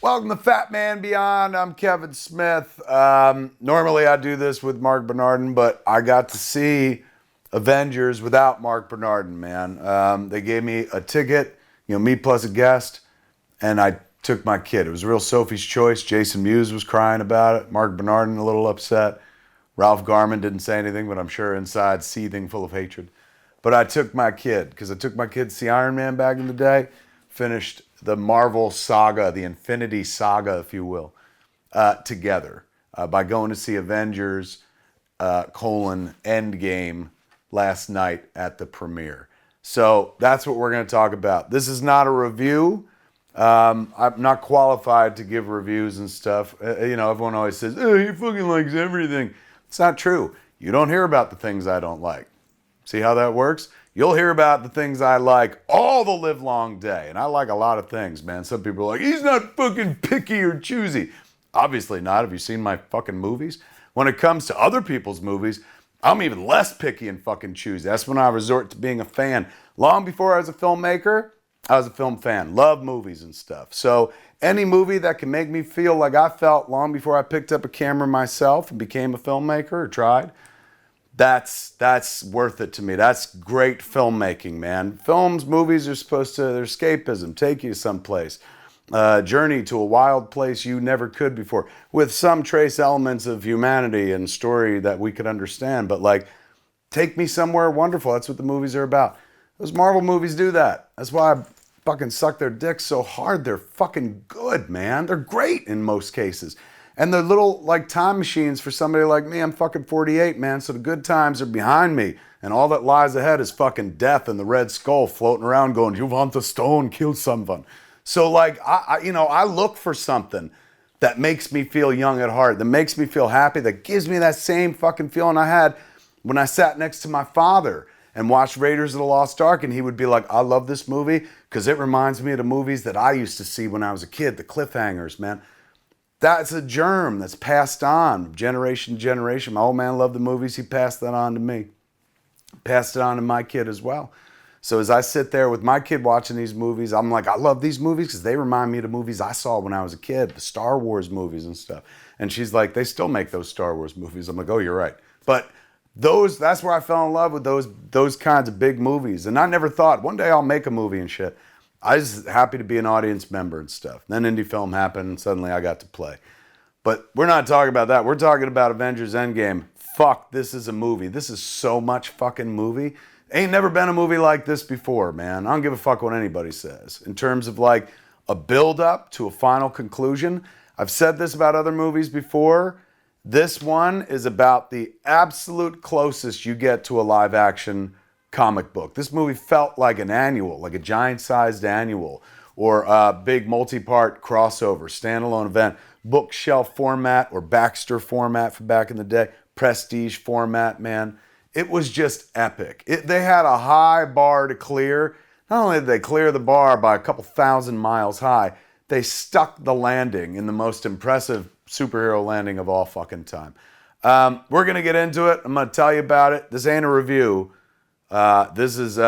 Welcome to Fatman Beyond. I'm Kevin Smith. Normally I do this with Mark Bernardin, but I got to see Avengers without Mark Bernardin, man. They gave me a ticket, me plus a guest, and I took my kid. It was a real Sophie's choice. Jason Mewes was crying about it. Mark Bernardin a little upset. Ralph Garman didn't say anything, but I'm sure inside seething full of hatred. But I took my kid, because I took my kid to see Iron Man back in the day, finished the Marvel saga, the Infinity Saga, if you will, together by going to see Avengers, Endgame last night at the premiere. So that's what we're going to talk about. This is not a review. I'm not qualified to give reviews and stuff. Everyone always says, oh, he fucking likes everything. It's not true. You don't hear about the things I don't like. See how that works? You'll hear about the things I like all the live long day. And I like a lot of things, man. Some people are like, he's not fucking picky or choosy. Obviously not. Have you seen my fucking movies? When it comes to other people's movies, I'm even less picky and fucking choosy. That's when I resort to being a fan. Long before I was a filmmaker, I was a film fan. Love movies and stuff. So any movie that can make me feel like I felt long before I picked up a camera myself and became a filmmaker or tried, that's worth it to me. That's great filmmaking, man. Movies are supposed to, they're escapism, take you someplace. Journey to a wild place you never could before, with some trace elements of humanity and story that we could understand. But take me somewhere wonderful. That's what the movies are about. Those Marvel movies do that. That's why I fucking suck their dicks so hard. They're fucking good, man. They're great in most cases. And they're little time machines for somebody like me. I'm fucking 48, man. So the good times are behind me. And all that lies ahead is fucking death and the Red Skull floating around going, you want the stone, kill someone. So I look for something that makes me feel young at heart, that makes me feel happy, that gives me that same fucking feeling I had when I sat next to my father and watched Raiders of the Lost Ark, and he would be like, I love this movie because it reminds me of the movies that I used to see when I was a kid, the cliffhangers, man. That's a germ that's passed on generation to generation. My old man loved the movies. He passed that on to me. Passed it on to my kid as well. So as I sit there with my kid watching these movies, I'm like, I love these movies because they remind me of the movies I saw when I was a kid, the Star Wars movies and stuff. And she's like, they still make those Star Wars movies. I'm like, oh, you're right. But that's where I fell in love with those kinds of big movies. And I never thought one day I'll make a movie and shit. I was happy to be an audience member and stuff. Then indie film happened and suddenly I got to play. But we're not talking about that. We're talking about Avengers Endgame. Fuck, this is a movie. This is so much fucking movie. Ain't never been a movie like this before, man. I don't give a fuck what anybody says. In terms of a build-up to a final conclusion. I've said this about other movies before. This one is about the absolute closest you get to a live-action comic book. This movie felt like an annual, like a giant-sized annual, or a big multi-part crossover, standalone event, bookshelf format or Baxter format from back in the day, prestige format, man. It was just epic. They had a high bar to clear. Not only did they clear the bar by a couple thousand miles high, they stuck the landing in the most impressive superhero landing of all fucking time. We're going to get into it. I'm going to tell you about it. This ain't a review. I'm just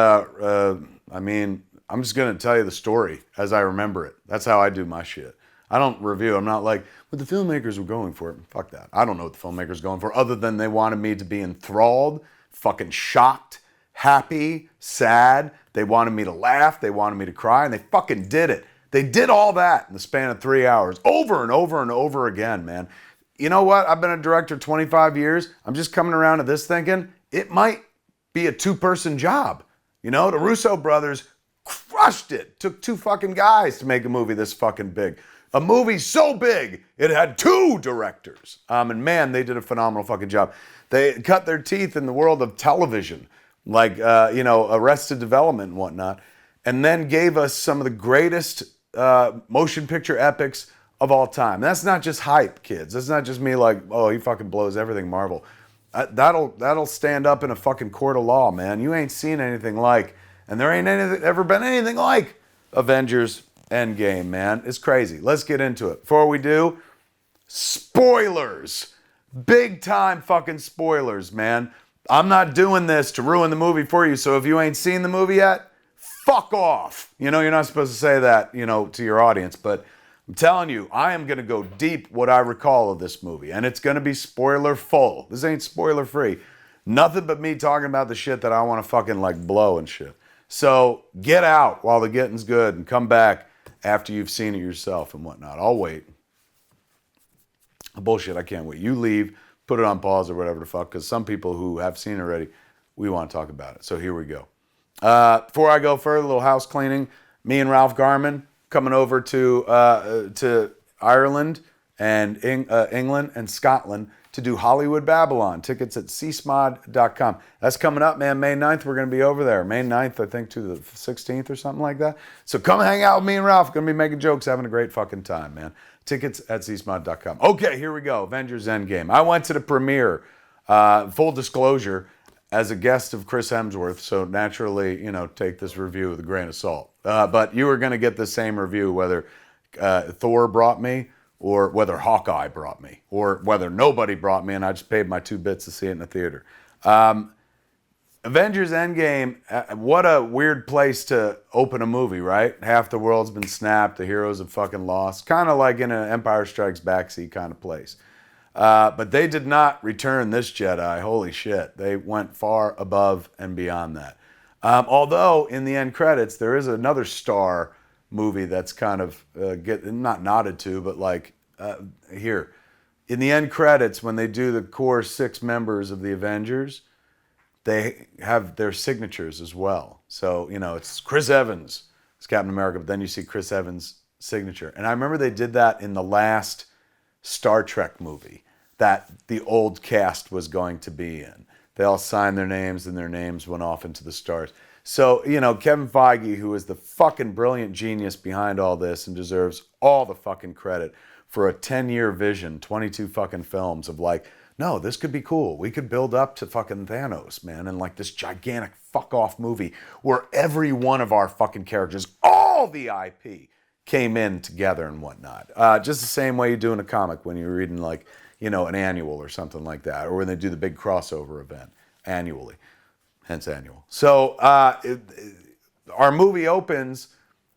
going to tell you the story as I remember it. That's how I do my shit. I don't review. I'm not like, what the filmmakers were going for. Fuck that. I don't know what the filmmakers were going for other than they wanted me to be enthralled, fucking shocked, happy, sad. They wanted me to laugh. They wanted me to cry, and they fucking did it. They did all that in the span of 3 hours, over and over and over again, man. You know what? I've been a director 25 years. I'm just coming around to this thinking it might be a two-person job. The Russo brothers crushed it. Took two fucking guys to make a movie this fucking big. A movie so big, it had two directors. And man, they did a phenomenal fucking job. They cut their teeth in the world of television, Arrested Development and whatnot, and then gave us some of the greatest motion picture epics of all time. And that's not just hype, kids. That's not just me like, oh, he fucking blows everything Marvel. That'll stand up in a fucking court of law, man. You ain't seen anything like, and there ain't ever been anything like Avengers Endgame, man. It's crazy. Let's get into it. Before we do, spoilers. Big time fucking spoilers, man. I'm not doing this to ruin the movie for you, so if you ain't seen the movie yet, fuck off. You're not supposed to say that, to your audience, but I'm telling you, I am going to go deep what I recall of this movie. And it's going to be spoiler full. This ain't spoiler free. Nothing but me talking about the shit that I want to fucking like blow and shit. So get out while the getting's good and come back after you've seen it yourself and whatnot. I'll wait. Bullshit, I can't wait. You leave, put it on pause or whatever the fuck, because some people who have seen it already, we want to talk about it. So here we go. Before I go further, a little house cleaning. Me and Ralph Garman coming over to Ireland and England and Scotland to do Hollywood Babylon. Tickets at csmod.com. That's coming up, man. May 9th, we're going to be over there. May 9th, I think, to the 16th or something like that. So come hang out with me and Ralph. Going to be making jokes, having a great fucking time, man. Tickets at csmod.com. Okay, here we go. Avengers Endgame. I went to the premiere, full disclosure, as a guest of Chris Hemsworth. So naturally, take this review with a grain of salt. But you are going to get the same review whether Thor brought me or whether Hawkeye brought me, or whether nobody brought me and I just paid my 2 bits to see it in the theater. Avengers Endgame, what a weird place to open a movie, right? Half the world's been snapped, the heroes have fucking lost. Kind of like in an Empire Strikes Back-y kind of place. But they did not return this Jedi. Holy shit. They went far above and beyond that. Although, in the end credits, there is another star movie that's kind of not nodded to, but like here. In the end credits, when they do the core 6 members of the Avengers, they have their signatures as well. So, it's Chris Evans, it's Captain America, but then you see Chris Evans' signature. And I remember they did that in the last Star Trek movie that the old cast was going to be in. They all signed their names and their names went off into the stars. So, Kevin Feige, who is the fucking brilliant genius behind all this and deserves all the fucking credit for a 10-year vision, 22 fucking films of like, no, this could be cool. We could build up to fucking Thanos, man, and like this gigantic fuck-off movie where every one of our fucking characters, all the IP, came in together and whatnot. Just the same way you do in a comic when you're reading like, an annual or something like that, or when they do the big crossover event annually, hence annual. So our movie opens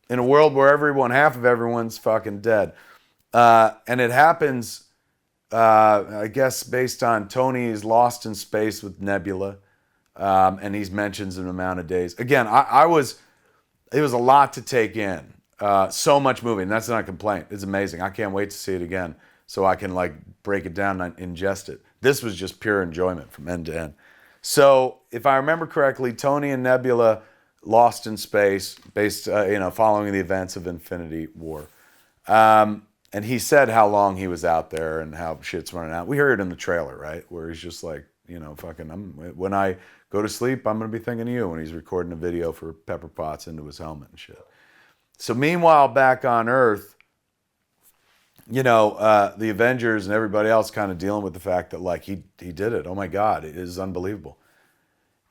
in a world where half of everyone's fucking dead. And it happens, I guess, based on Tony's lost in space with Nebula, and he mentions an amount of days. Again, it was a lot to take in. So much movie, and that's not a complaint. It's amazing. I can't wait to see it again so I can like break it down and ingest it. This was just pure enjoyment from end to end. So if I remember correctly, Tony and Nebula lost in space based, following the events of Infinity War. And he said how long he was out there and how shit's running out. We heard it in the trailer, right? Where he's just like, when I go to sleep, I'm going to be thinking of you. When he's recording a video for Pepper Potts into his helmet and shit. So meanwhile, back on Earth, the Avengers and everybody else kind of dealing with the fact that like he did it. Oh my God, it is unbelievable.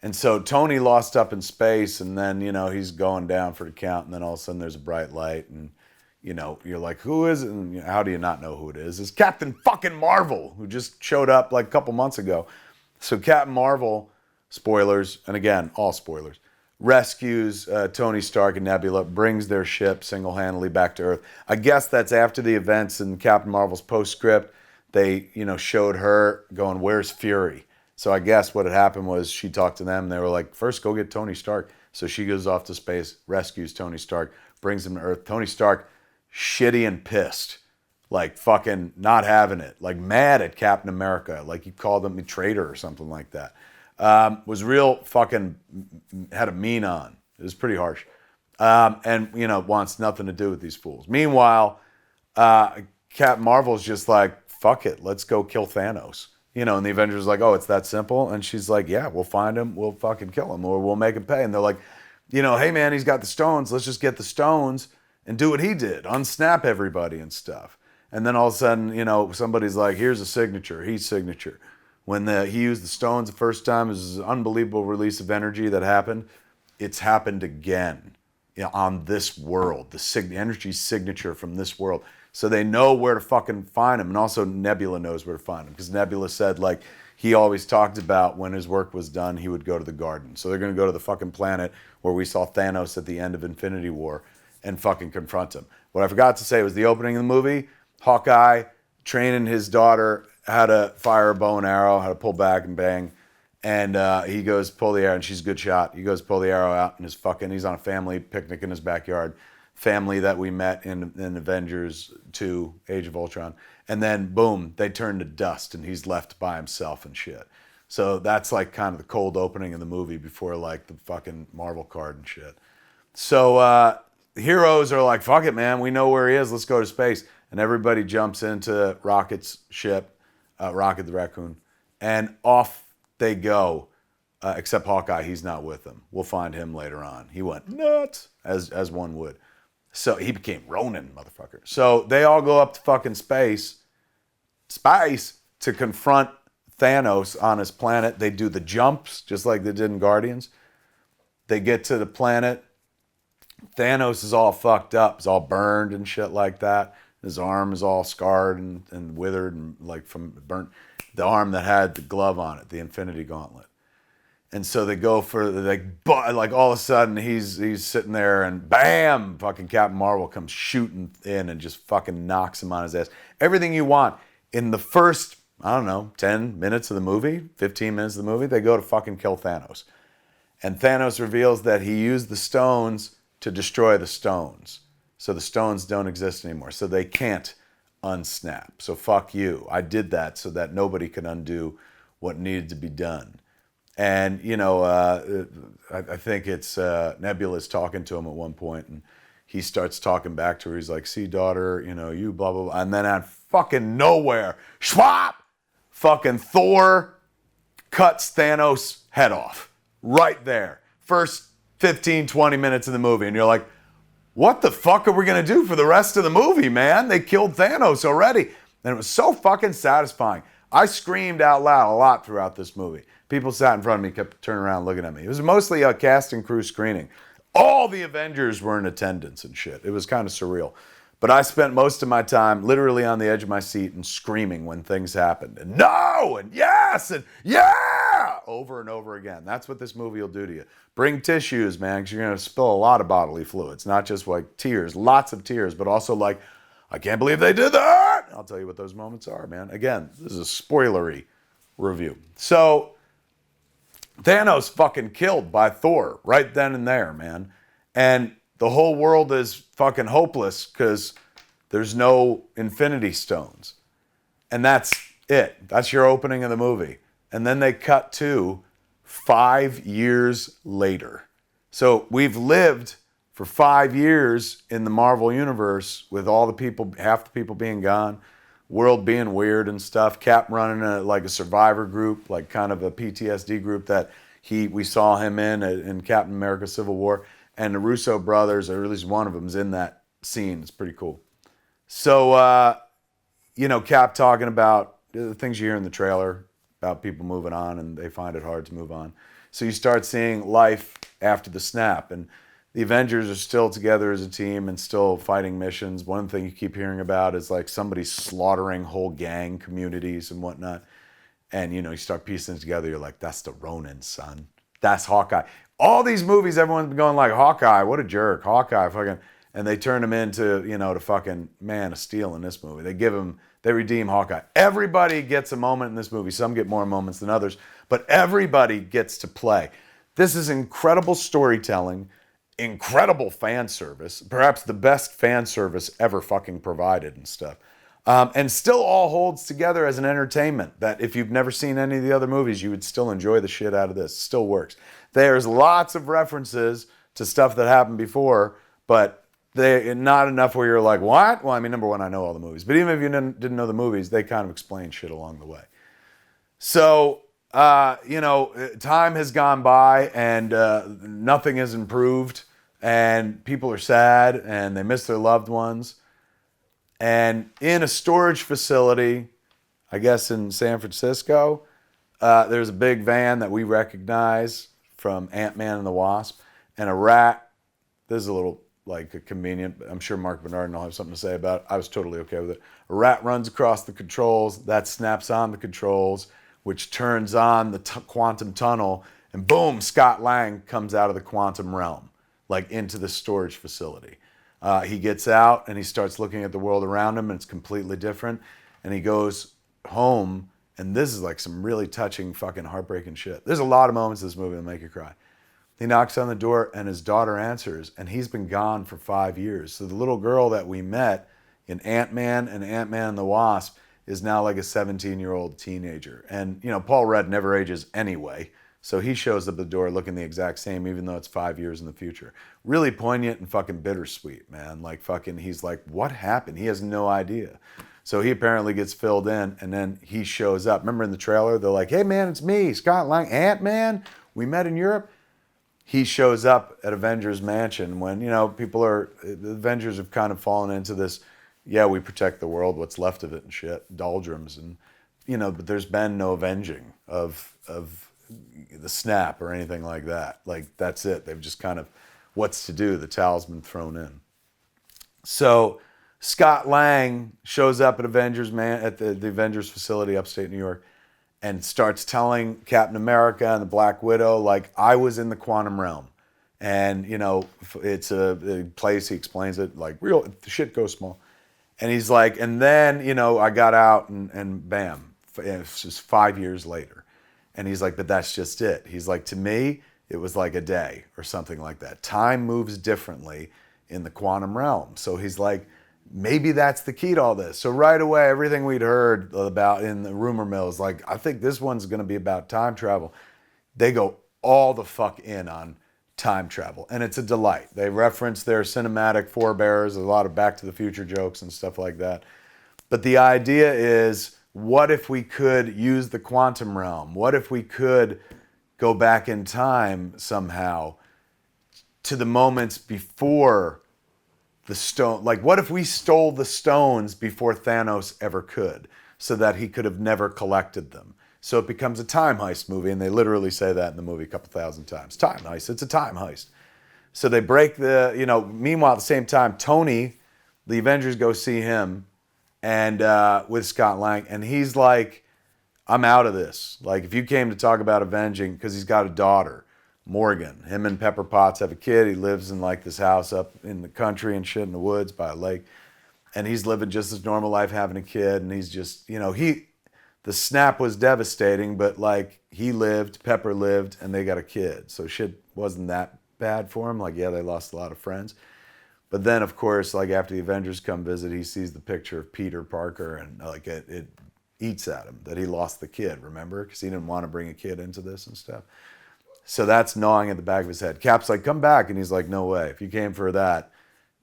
And so Tony lost up in space, and then, he's going down for the count, and then all of a sudden there's a bright light, and you're like, who is it? And how do you not know who it is? It's Captain fucking Marvel, who just showed up like a couple months ago. So Captain Marvel, spoilers, and again, all spoilers, rescues Tony Stark and Nebula, brings their ship single-handedly back to Earth. I guess that's after the events in Captain Marvel's postscript. They, showed her going, where's Fury? So I guess what had happened was she talked to them. They were like, first go get Tony Stark. So she goes off to space, rescues Tony Stark, brings him to Earth. Tony Stark, shitty and pissed, like fucking not having it, like mad at Captain America, like he called him a traitor or something like that. Was real fucking, had a mean on. It was pretty harsh. And, wants nothing to do with these fools. Meanwhile, Captain Marvel's just like, fuck it, let's go kill Thanos. And the Avengers are like, oh, it's that simple? And she's like, yeah, we'll find him, we'll fucking kill him, or we'll make him pay. And they're like, hey man, he's got the stones, let's just get the stones and do what he did, unsnap everybody and stuff. And then all of a sudden, somebody's like, here's a signature, he's signature. When he used the stones the first time, it was an unbelievable release of energy that happened. It's happened again on this world, the energy signature from this world. So they know where to fucking find him. And also Nebula knows where to find him. Because Nebula said, like, he always talked about when his work was done, he would go to the garden. So they're going to go to the fucking planet where we saw Thanos at the end of Infinity War and fucking confront him. What I forgot to say was the opening of the movie, Hawkeye training his daughter how to fire a bow and arrow, how to pull back and bang. And he goes pull the arrow, and she's a good shot. He goes pull the arrow out, and he's on a family picnic in his backyard. Family that we met in Avengers 2, Age of Ultron. And then, boom, they turn to dust, and he's left by himself and shit. So that's like kind of the cold opening of the movie before like the fucking Marvel card and shit. So heroes are like, fuck it, man. We know where he is. Let's go to space. And everybody jumps into Rocket's ship, Rocket the Raccoon, and off they go. Except Hawkeye, he's not with them. We'll find him later on. He went nuts, as one would. So he became Ronin, motherfucker. So they all go up to fucking space to confront Thanos on his planet. They do the jumps, just like they did in Guardians. They get to the planet. Thanos is all fucked up. He's all burned and shit like that. His arm is all scarred and withered and like from burnt. The arm that had the glove on it, the Infinity Gauntlet. And so they go for like all of a sudden he's sitting there and bam, fucking Captain Marvel comes shooting in and just fucking knocks him on his ass. Everything you want. In the first, I don't know, 10 minutes of the movie, 15 minutes of the movie, they go to fucking kill Thanos. And Thanos reveals that he used the stones to destroy the stones. So the stones don't exist anymore. So they can't unsnap. So fuck you. I did that so that nobody could undo what needed to be done. And, you know, I think it's Nebula's talking to him at one point, and he starts talking back to her. He's like, see, daughter, you know, you blah, blah, blah. And then out of fucking nowhere, schwap, fucking Thor cuts Thanos' head off. Right there. First 15, 20 minutes of the movie. And you're like, what the fuck are we going to do for the rest of the movie, man? They killed Thanos already. And it was so fucking satisfying. I screamed out loud a lot throughout this movie. People sat in front of me, kept turning around looking at me. It was mostly a cast and crew screening. All the Avengers were in attendance and shit. It was kind of surreal. But I spent most of my time literally on the edge of my seat and screaming when things happened. And no, and yes, and yeah, over and over again. That's what this movie will do to you. Bring tissues, man, because you're going to spill a lot of bodily fluids. Not just like tears, lots of tears, but also like, I can't believe they did that. I'll tell you what those moments are, man. Again, this is a spoilery review. So Thanos fucking killed by Thor right then and there, man. And the whole world is fucking hopeless because there's no Infinity Stones. And that's it. That's your opening of the movie. And then they cut to 5 years later. So we've lived for 5 years in the Marvel Universe with all the people, half the people being gone, world being weird and stuff, Cap running a survivor group, like kind of a PTSD group that we saw him in Captain America Civil War. And the Russo brothers, or at least one of them, is in that scene. It's pretty cool. So, Cap talking about the things you hear in the trailer about people moving on and they find it hard to move on. So you start seeing life after the snap. And the Avengers are still together as a team and still fighting missions. One thing you keep hearing about is like somebody slaughtering whole gang communities and whatnot. And, you start piecing it together. You're like, that's the Ronin, son. That's Hawkeye. All these movies, everyone's been going like, Hawkeye, what a jerk. Hawkeye, fucking. And they turn him into, the fucking Man of Steel in this movie. They redeem Hawkeye. Everybody gets a moment in this movie. Some get more moments than others. But everybody gets to play. This is incredible storytelling, incredible fan service, perhaps the best fan service ever fucking provided and stuff. And still all holds together as an entertainment that if you've never seen any of the other movies, you would still enjoy the shit out of this. It still works. There's lots of references to stuff that happened before, but not enough where you're like, what? Well, I mean, number one, I know all the movies. But even if you didn't know the movies, they kind of explain shit along the way. So, time has gone by and nothing has improved. And people are sad and they miss their loved ones. And in a storage facility, I guess in San Francisco, there's a big van that we recognize from Ant-Man and the Wasp, and a rat. This is a little convenient, but I'm sure Mark Bernard will have something to say about it. I was totally okay with it. A rat runs across the controls, that snaps on the controls, which turns on the quantum tunnel, and boom, Scott Lang comes out of the quantum realm, into the storage facility. He gets out and he starts looking at the world around him, and it's completely different. And he goes home, and this is like some really touching, fucking heartbreaking shit. There's a lot of moments in this movie that make you cry. He knocks on the door, and his daughter answers, and he's been gone for 5 years. So the little girl that we met in Ant-Man and Ant-Man and the Wasp is now like a 17-year-old teenager. And, you know, Paul Rudd never ages anyway. So he shows up at the door looking the exact same, even though it's 5 years in the future. Really poignant and fucking bittersweet, man. Like fucking, he's like, what happened? He has no idea. So he apparently gets filled in, and then he shows up. Remember in the trailer, they're like, hey man, it's me, Scott Lang, Ant-Man. We met in Europe. He shows up at Avengers Mansion when, you know, the Avengers have kind of fallen into this, yeah, we protect the world, what's left of it and shit, doldrums. And, you know, but there's been no avenging of the snap or anything like that. Like, that's it. They've just kind of, what's to do? The towel's been thrown in. So Scott Lang shows up at the Avengers facility upstate New York and starts telling Captain America and the Black Widow, like, I was in the quantum realm. And, you know, it's a place, he explains it, like, real shit goes small. And he's like, and then, you know, I got out and bam, it's just 5 years later. And he's like, but that's just it. He's like, to me, it was like a day or something like that. Time moves differently in the quantum realm. So he's like, maybe that's the key to all this. So right away, everything we'd heard about in the rumor mill is like, I think this one's going to be about time travel. They go all the fuck in on time travel, and it's a delight. They reference their cinematic forebears, a lot of Back to the Future jokes and stuff like that. But the idea is, what if we could use the quantum realm? What if we could go back in time somehow to the moments before the stone? Like, what if we stole the stones before Thanos ever could, so that he could have never collected them? So it becomes a time heist movie, and they literally say that in the movie a couple thousand times. Time heist, it's a time heist. So they break meanwhile, at the same time, Tony, the Avengers go see him, and with Scott Lang, and he's like, I'm out of this. Like, if you came to talk about avenging, because he's got a daughter, Morgan. Him and Pepper Potts have a kid. He lives in like this house up in the country and shit in the woods by a lake. And he's living just his normal life, having a kid. And he's just, you know, the snap was devastating, but like, he lived, Pepper lived, and they got a kid. So shit wasn't that bad for him. Like, yeah, they lost a lot of friends. But then, of course, like after the Avengers come visit, he sees the picture of Peter Parker, and like it eats at him that he lost the kid, remember? Because he didn't want to bring a kid into this and stuff. So that's gnawing at the back of his head. Cap's like, come back, and he's like, no way. If you came for that,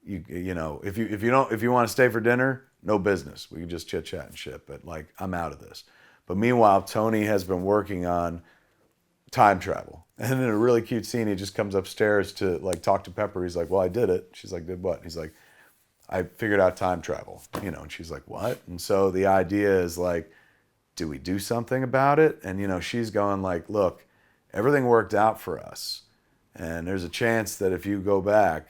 you know, if you want to stay for dinner, no business. We can just chit chat and shit. But like, I'm out of this. But meanwhile, Tony has been working on time travel. And in a really cute scene, he just comes upstairs to like talk to Pepper. He's like, well, I did it. She's like, did what? He's like, I figured out time travel, you know. And she's like, what? And so the idea is like, do we do something about it? And, you know, she's going like, look, everything worked out for us. And there's a chance that if you go back,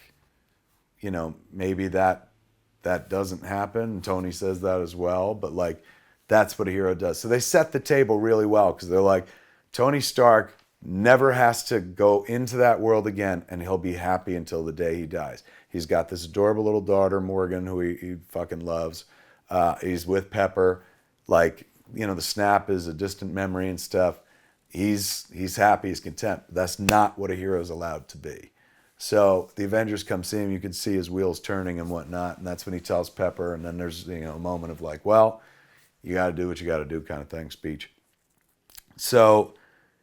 you know, maybe that doesn't happen. And Tony says that as well. But like, that's what a hero does. So they set the table really well, because they're like, Tony Stark never has to go into that world again, and he'll be happy until the day he dies. He's got this adorable little daughter, Morgan, who he fucking loves. He's with Pepper. Like, you know, the snap is a distant memory and stuff. He's happy, he's content. That's not what a hero is allowed to be. So the Avengers come see him. You can see his wheels turning and whatnot, and that's when he tells Pepper. And then there's, you know, a moment of like, well, you got to do what you got to do kind of thing, speech. So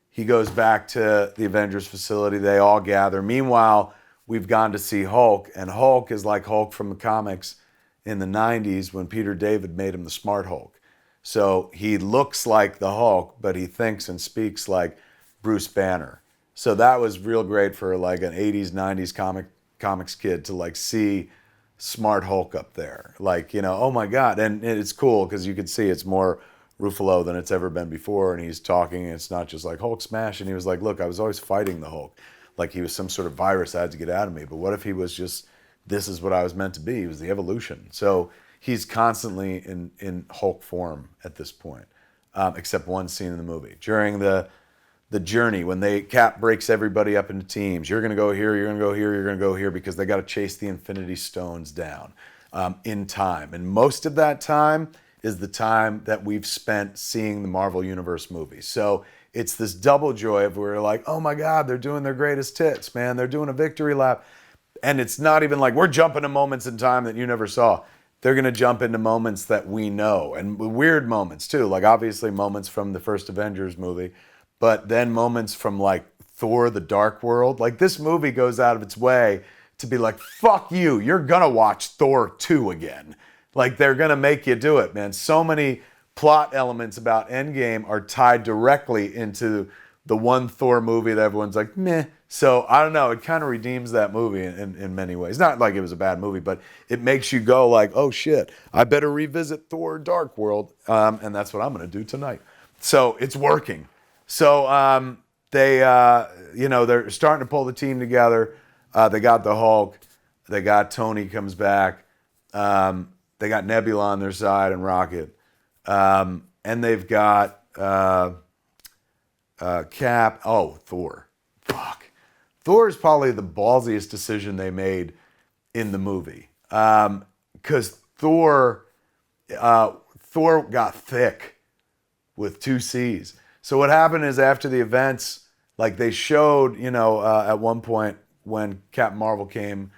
he goes back to the Avengers facility. They all gather. Meanwhile, we've gone to see Hulk, and Hulk is like Hulk from the comics in the 90s when Peter David made him the Smart Hulk. So he looks like the Hulk, but he thinks and speaks like Bruce Banner. So that was real great for like an 80s, 90s comics kid to like see Smart Hulk up there. Like, you know, oh my God. And it's cool because you can see it's more Ruffalo than it's ever been before. And he's talking, and it's not just like Hulk smash. And he was like, look, I was always fighting the Hulk. Like he was some sort of virus that had to get out of me. But what if he was just, this is what I was meant to be? He was the evolution. So he's constantly in Hulk form at this point, except one scene in the movie. During the the journey when Cap breaks everybody up into teams. You're going to go here, you're going to go here, you're going to go here, because they got to chase the Infinity Stones down in time. And most of that time is the time that we've spent seeing the Marvel Universe movies. So it's this double joy of we're like, oh my God, they're doing their greatest hits, man. They're doing a victory lap. And it's not even like we're jumping to moments in time that you never saw. They're going to jump into moments that we know, and weird moments too. Like obviously moments from the first Avengers movie, but then moments from like Thor, the Dark World. Like this movie goes out of its way to be like, fuck you, you're going to watch Thor 2 again. Like they're going to make you do it, man. So many plot elements about Endgame are tied directly into the one Thor movie that everyone's like, meh. So I don't know, it kind of redeems that movie in many ways. Not like it was a bad movie, but it makes you go like, oh shit, I better revisit Thor Dark World. And that's what I'm going to do tonight. So it's working. So they're starting to pull the team together. They got the Hulk. They got Tony comes back. They got Nebula on their side and Rocket. And they've got Cap. Oh, Thor. Fuck. Thor is probably the ballsiest decision they made in the movie. Because Thor got thick with 2 C's. So what happened is after the events, like they showed, at one point when Captain Marvel came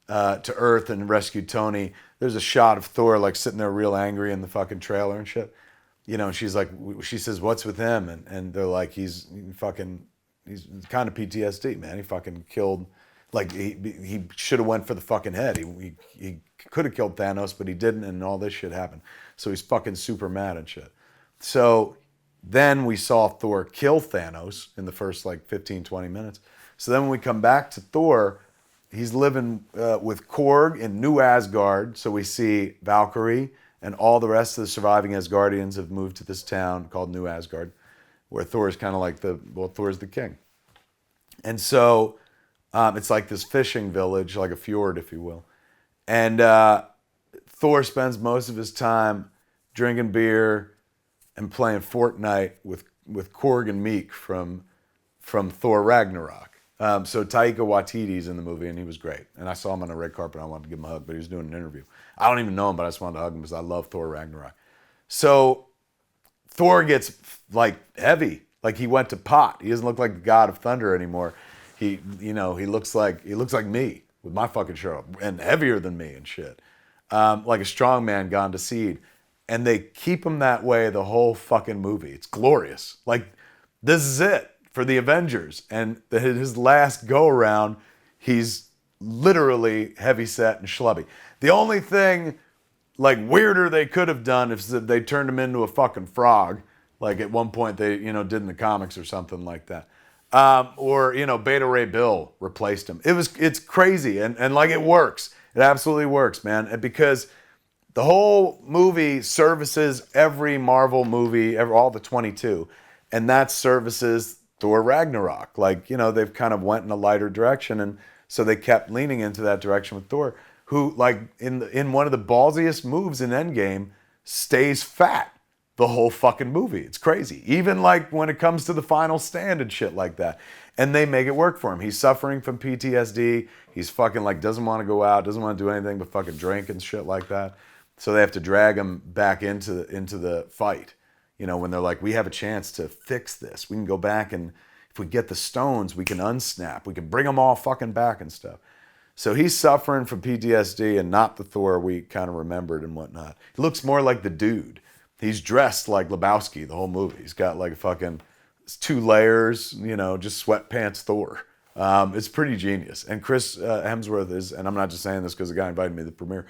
to Earth and rescued Tony, there's a shot of Thor like sitting there real angry in the fucking trailer and shit. And she's like, she says, what's with him? And they're like, he's kind of PTSD, man. He fucking killed, like he should have went for the fucking head. He could have killed Thanos, but he didn't, and all this shit happened. So he's fucking super mad and shit. So then we saw Thor kill Thanos in the first like 15, 20 minutes. So then when we come back to Thor, he's living with Korg in New Asgard. So we see Valkyrie and all the rest of the surviving Asgardians have moved to this town called New Asgard, where Thor is kind of like Thor's the king. And so it's like this fishing village, like a fjord, if you will. And Thor spends most of his time drinking beer and playing Fortnite with Korg and Meek from Thor Ragnarok. So Taika Waititi's in the movie, and he was great. And I saw him on a red carpet, and I wanted to give him a hug, but he was doing an interview. I don't even know him, but I just wanted to hug him because I love Thor Ragnarok. So Thor gets like heavy, like he went to pot. He doesn't look like the God of Thunder anymore. He looks like me with my fucking shirt up, and heavier than me and shit. Like a strong man gone to seed. And they keep him that way the whole fucking movie. It's glorious. Like, this is it for the Avengers. And his last go around, he's literally heavyset and schlubby. The only thing like weirder they could have done is that they turned him into a fucking frog, like at one point they did in the comics or something like that, or Beta Ray Bill replaced him. It's crazy and like it works. It absolutely works, man. And because the whole movie services every Marvel movie, all the 22, and that services Thor Ragnarok. Like they've kind of went in a lighter direction, and so they kept leaning into that direction with Thor, who, like, in one of the ballsiest moves in Endgame, stays fat the whole fucking movie. It's crazy. Even, like, when it comes to the final stand and shit like that. And they make it work for him. He's suffering from PTSD. He's fucking, like, doesn't want to go out, doesn't want to do anything but fucking drink and shit like that. So they have to drag him back into the fight. When they're like, we have a chance to fix this. We can go back, and if we get the stones, we can unsnap. We can bring them all fucking back and stuff. So he's suffering from PTSD and not the Thor we kind of remembered and whatnot. He looks more like the Dude. He's dressed like Lebowski the whole movie. He's got like fucking 2 layers, just sweatpants Thor. It's pretty genius. And Chris Hemsworth is, and I'm not just saying this because the guy invited me to the premiere,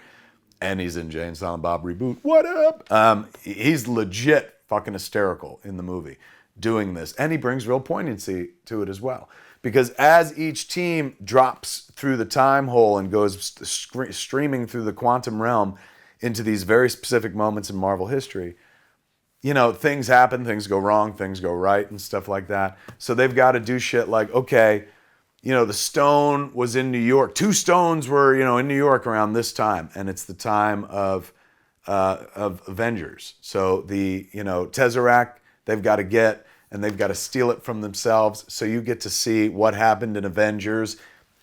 and he's in Jay and Silent Bob Reboot. What up? He's legit fucking hysterical in the movie doing this. And he brings real poignancy to it as well. Because as each team drops through the time hole and goes streaming through the quantum realm into these very specific moments in Marvel history, things happen, things go wrong, things go right, and stuff like that. So they've got to do shit like, okay, the stone was in New York. 2 stones were, in New York around this time, and it's the time of Avengers. So the, Tesseract they've got to get, and they've got to steal it from themselves. So you get to see what happened in Avengers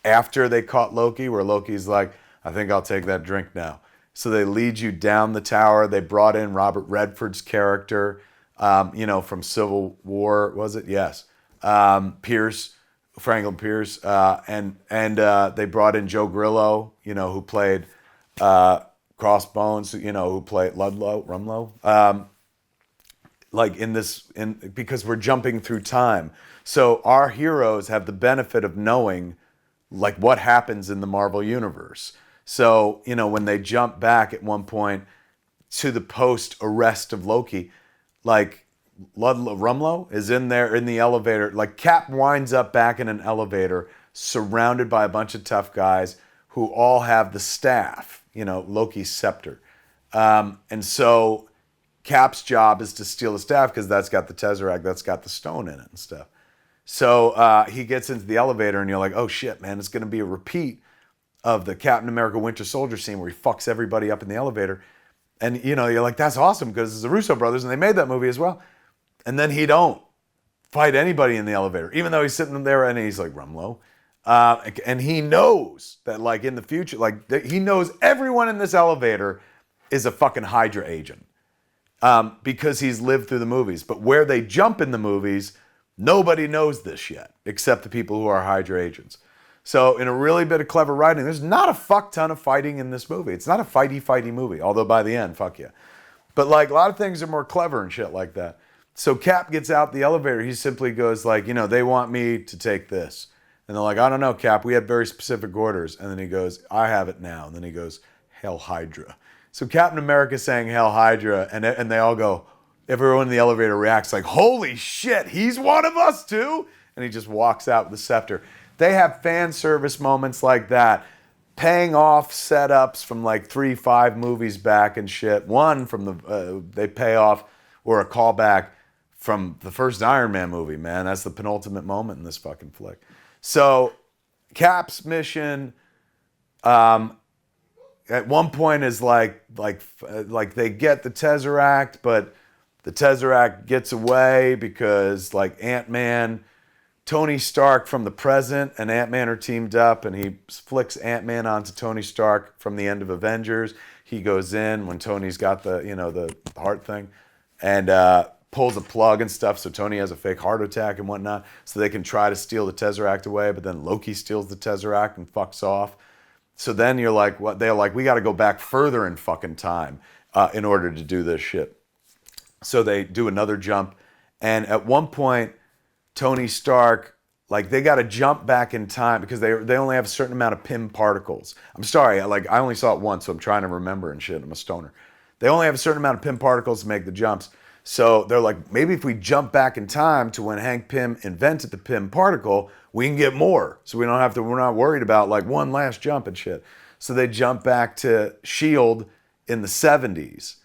after they caught Loki, where Loki's like, I think I'll take that drink now. So they lead you down the tower. They brought in Robert Redford's character, from Civil War, was it? Yes. Franklin Pierce, and they brought in Joe Grillo, who played Crossbones, who played Rumlow, because we're jumping through time. So our heroes have the benefit of knowing like what happens in the Marvel universe. So, when they jump back at one point to the post-arrest of Loki, like Rumlow is in there in the elevator. Like Cap winds up back in an elevator surrounded by a bunch of tough guys who all have the staff, Loki's scepter. And so Cap's job is to steal the staff because that's got the Tesseract, that's got the stone in it and stuff. So he gets into the elevator and you're like, oh shit, man, it's going to be a repeat of the Captain America Winter Soldier scene where he fucks everybody up in the elevator. And, you're like, that's awesome because it's the Russo brothers and they made that movie as well. And then he don't fight anybody in the elevator, even though he's sitting there and he's like, Rumlow. And he knows that like in the future, he knows everyone in this elevator is a fucking Hydra agent because he's lived through the movies. But where they jump in the movies, nobody knows this yet, except the people who are Hydra agents. So in a really bit of clever writing, there's not a fuck ton of fighting in this movie. It's not a fighty movie, although by the end, fuck yeah. But like a lot of things are more clever and shit like that. So Cap gets out the elevator. He simply goes like, they want me to take this. And they're like, I don't know, Cap. We had very specific orders. And then he goes, I have it now. And then he goes, Hail Hydra. So Captain America's saying Hail Hydra. And they all go, everyone in the elevator reacts like, holy shit, he's one of us too? And he just walks out with the scepter. They have fan service moments like that, paying off setups from like 3-5 movies back and shit. One from they pay off, or a callback from the first Iron Man movie, man. That's the penultimate moment in this fucking flick. So Cap's mission at one point is like they get the Tesseract, but the Tesseract gets away because like Ant-Man, Tony Stark from the present and Ant-Man are teamed up, and he flicks Ant-Man onto Tony Stark from the end of Avengers. He goes in when Tony's got the heart thing and pulls a plug and stuff, so Tony has a fake heart attack and whatnot, so they can try to steal the Tesseract away, but then Loki steals the Tesseract and fucks off. So then you're like, what? They're like, we got to go back further in fucking time in order to do this shit. So they do another jump, and at one point, Tony Stark, like they got to jump back in time because they only have a certain amount of Pym particles. I'm sorry, I only saw it once, so I'm trying to remember and shit. I'm a stoner. They only have a certain amount of Pym particles to make the jumps. So they're like, maybe if we jump back in time to when Hank Pym invented the Pym particle, we can get more. So we're not worried about like one last jump and shit. So they jump back to S.H.I.E.L.D. in the 70s.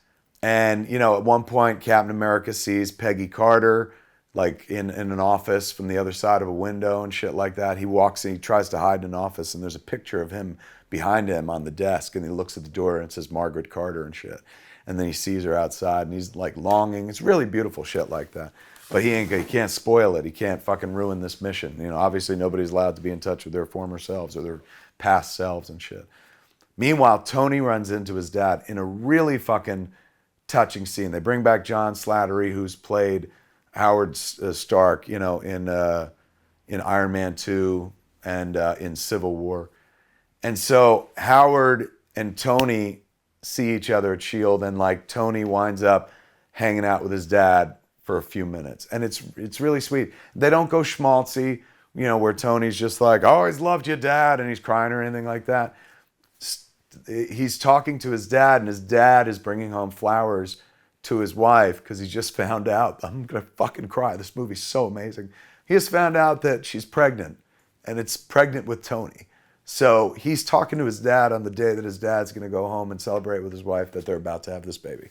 And, at one point, Captain America sees Peggy Carter, like in an office from the other side of a window and shit like that. He walks in, he tries to hide in an office, and there's a picture of him behind him on the desk, and he looks at the door and it says Margaret Carter and shit. And then he sees her outside and he's like longing. It's really beautiful shit like that. But he can't spoil it. He can't fucking ruin this mission. Obviously nobody's allowed to be in touch with their former selves or their past selves and shit. Meanwhile, Tony runs into his dad in a really fucking touching scene. They bring back John Slattery, who's played Howard Stark, in Iron Man 2 and in Civil War. And so Howard and Tony see each other at S.H.I.E.L.D. and like Tony winds up hanging out with his dad for a few minutes. And it's really sweet. They don't go schmaltzy, where Tony's just like, I always loved you, Dad, and he's crying or anything like that. He's talking to his dad, and his dad is bringing home flowers to his wife because he just found out. I'm going to fucking cry. This movie's so amazing. He just found out that she's pregnant, and it's pregnant with Tony. So he's talking to his dad on the day that his dad's going to go home and celebrate with his wife that they're about to have this baby.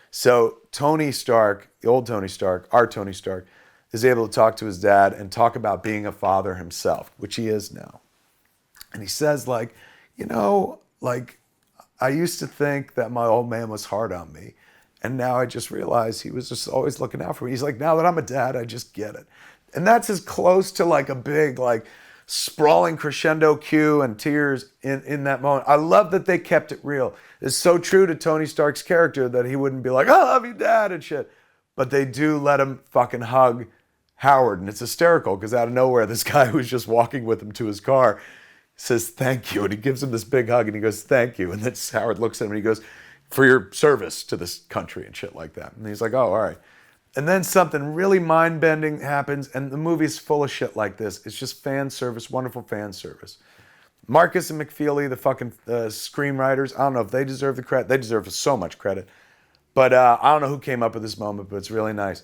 So Tony Stark, the old Tony Stark, our Tony Stark, is able to talk to his dad and talk about being a father himself, which he is now. And he says like, I used to think that my old man was hard on me. And now I just realized he was just always looking out for me. He's like, now that I'm a dad, I just get it. And that's as close to like a big, like sprawling crescendo cue and tears in that moment. I love that they kept it real. It's so true to Tony Stark's character that he wouldn't be like, I love you, Dad, and shit. But they do let him fucking hug Howard. And it's hysterical because out of nowhere, this guy who's just walking with him to his car says, thank you. And he gives him this big hug and he goes, thank you. And then Howard looks at him and he goes, for your service to this country and shit like that. And he's like, oh, all right. And then something really mind-bending happens, and the movie's full of shit like this. It's just fan service, wonderful fan service. Marcus and McFeely, the fucking screenwriters, I don't know if they deserve the credit. They deserve so much credit. But I don't know who came up with this moment, but it's really nice.